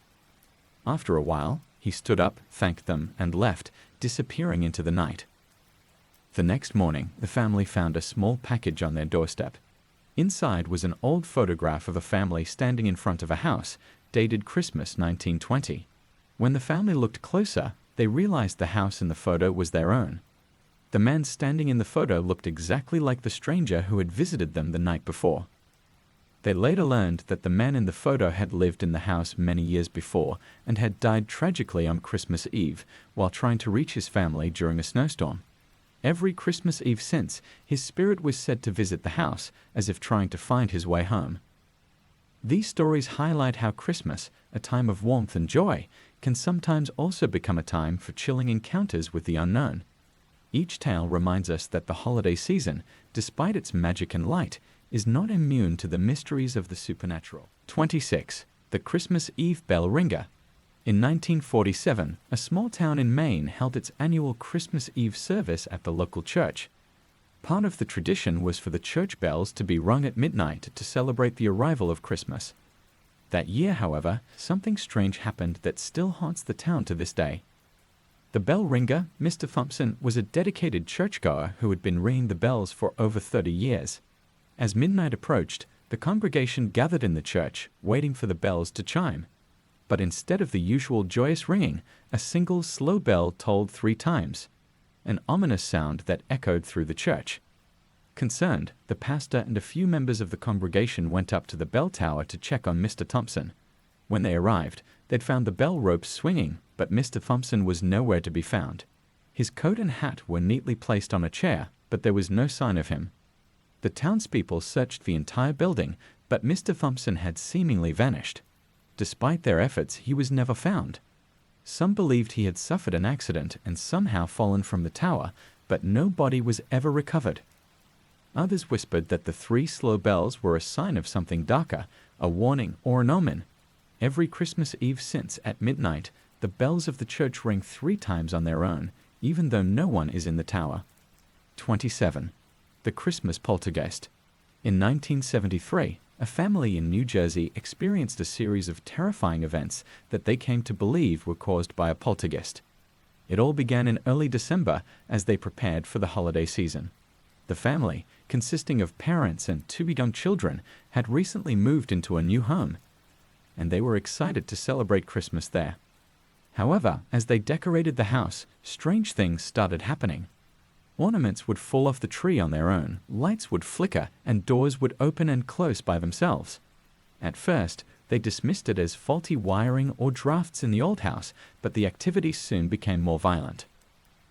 After a while, he stood up, thanked them, and left, disappearing into the night. The next morning, the family found a small package on their doorstep. Inside was an old photograph of a family standing in front of a house, dated Christmas 1920. When the family looked closer, they realized the house in the photo was their own. The man standing in the photo looked exactly like the stranger who had visited them the night before. They later learned that the man in the photo had lived in the house many years before and had died tragically on Christmas Eve while trying to reach his family during a snowstorm. Every Christmas Eve since, his spirit was said to visit the house, as if trying to find his way home. These stories highlight how Christmas, a time of warmth and joy, can sometimes also become a time for chilling encounters with the unknown. Each tale reminds us that the holiday season, despite its magic and light, is not immune to the mysteries of the supernatural. 26. The Christmas Eve Bell Ringer. In 1947, a small town in Maine held its annual Christmas Eve service at the local church. Part of the tradition was for the church bells to be rung at midnight to celebrate the arrival of Christmas. That year, however, something strange happened that still haunts the town to this day. The bell ringer, Mr. Thompson, was a dedicated churchgoer who had been ringing the bells for over 30 years. As midnight approached, the congregation gathered in the church, waiting for the bells to chime. But instead of the usual joyous ringing, a single slow bell tolled 3 times, an ominous sound that echoed through the church. Concerned, the pastor and a few members of the congregation went up to the bell tower to check on Mr. Thompson. When they arrived, they'd found the bell ropes swinging, but Mr. Thompson was nowhere to be found. His coat and hat were neatly placed on a chair, but there was no sign of him. The townspeople searched the entire building, but Mr. Thompson had seemingly vanished. Despite their efforts, he was never found. Some believed he had suffered an accident and somehow fallen from the tower, but no body was ever recovered. Others whispered that the 3 slow bells were a sign of something darker, a warning or an omen. Every Christmas Eve since, at midnight, the bells of the church ring 3 times on their own, even though no one is in the tower. 27. The Christmas Poltergeist. In 1973, a family in New Jersey experienced a series of terrifying events that they came to believe were caused by a poltergeist. It all began in early December as they prepared for the holiday season. The family, consisting of parents and 2 young children, had recently moved into a new home, and they were excited to celebrate Christmas there. However, as they decorated the house, strange things started happening. Ornaments would fall off the tree on their own, lights would flicker, and doors would open and close by themselves. At first, they dismissed it as faulty wiring or drafts in the old house, but the activity soon became more violent.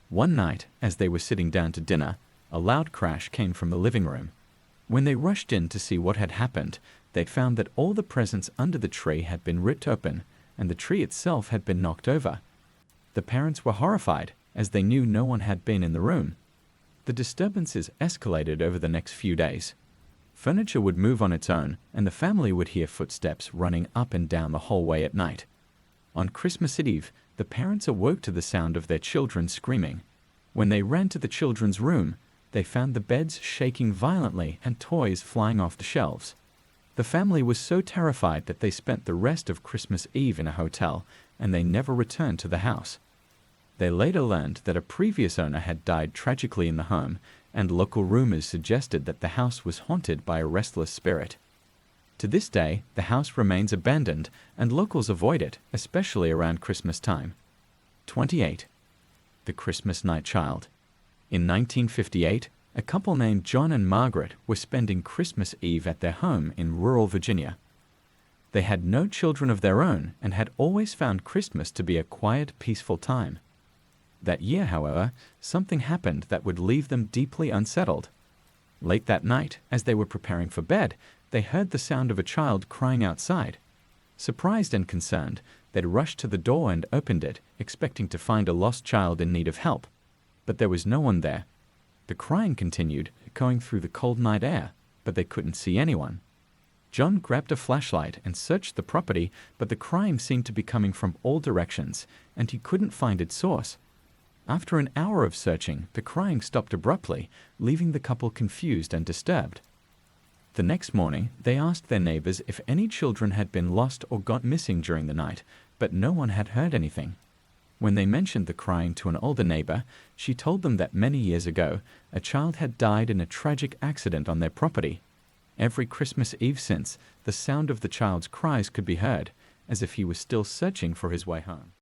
One night, as they were sitting down to dinner, a loud crash came from the living room. When they rushed in to see what had happened, they found that all the presents under the tree had been ripped open, and the tree itself had been knocked over. The parents were horrified, as they knew no one had been in the room. The disturbances escalated over the next few days. Furniture would move on its own, and the family would hear footsteps running up and down the hallway at night. On Christmas Eve, the parents awoke to the sound of their children screaming. When they ran to the children's room, they found the beds shaking violently and toys flying off the shelves. The family was so terrified that they spent the rest of Christmas Eve in a hotel, and they never returned to the house. They later learned that a previous owner had died tragically in the home, and local rumors suggested that the house was haunted by a restless spirit. To this day, the house remains abandoned, and locals avoid it, especially around Christmas time. 28. The Christmas Night Child. In 1958, a couple named John and Margaret were spending Christmas Eve at their home in rural Virginia. They had no children of their own and had always found Christmas to be a quiet, peaceful time. That year, however, something happened that would leave them deeply unsettled. Late that night, as they were preparing for bed, they heard the sound of a child crying outside. Surprised and concerned, they rushed to the door and opened it, expecting to find a lost child in need of help. But there was no one there. The crying continued, echoing through the cold night air, but they couldn't see anyone. John grabbed a flashlight and searched the property, but the crying seemed to be coming from all directions, and he couldn't find its source. After an hour of searching, the crying stopped abruptly, leaving the couple confused and disturbed. The next morning, they asked their neighbors if any children had been lost or got missing during the night, but no one had heard anything. When they mentioned the crying to an older neighbor, she told them that many years ago, a child had died in a tragic accident on their property. Every Christmas Eve since, the sound of the child's cries could be heard, as if he was still searching for his way home.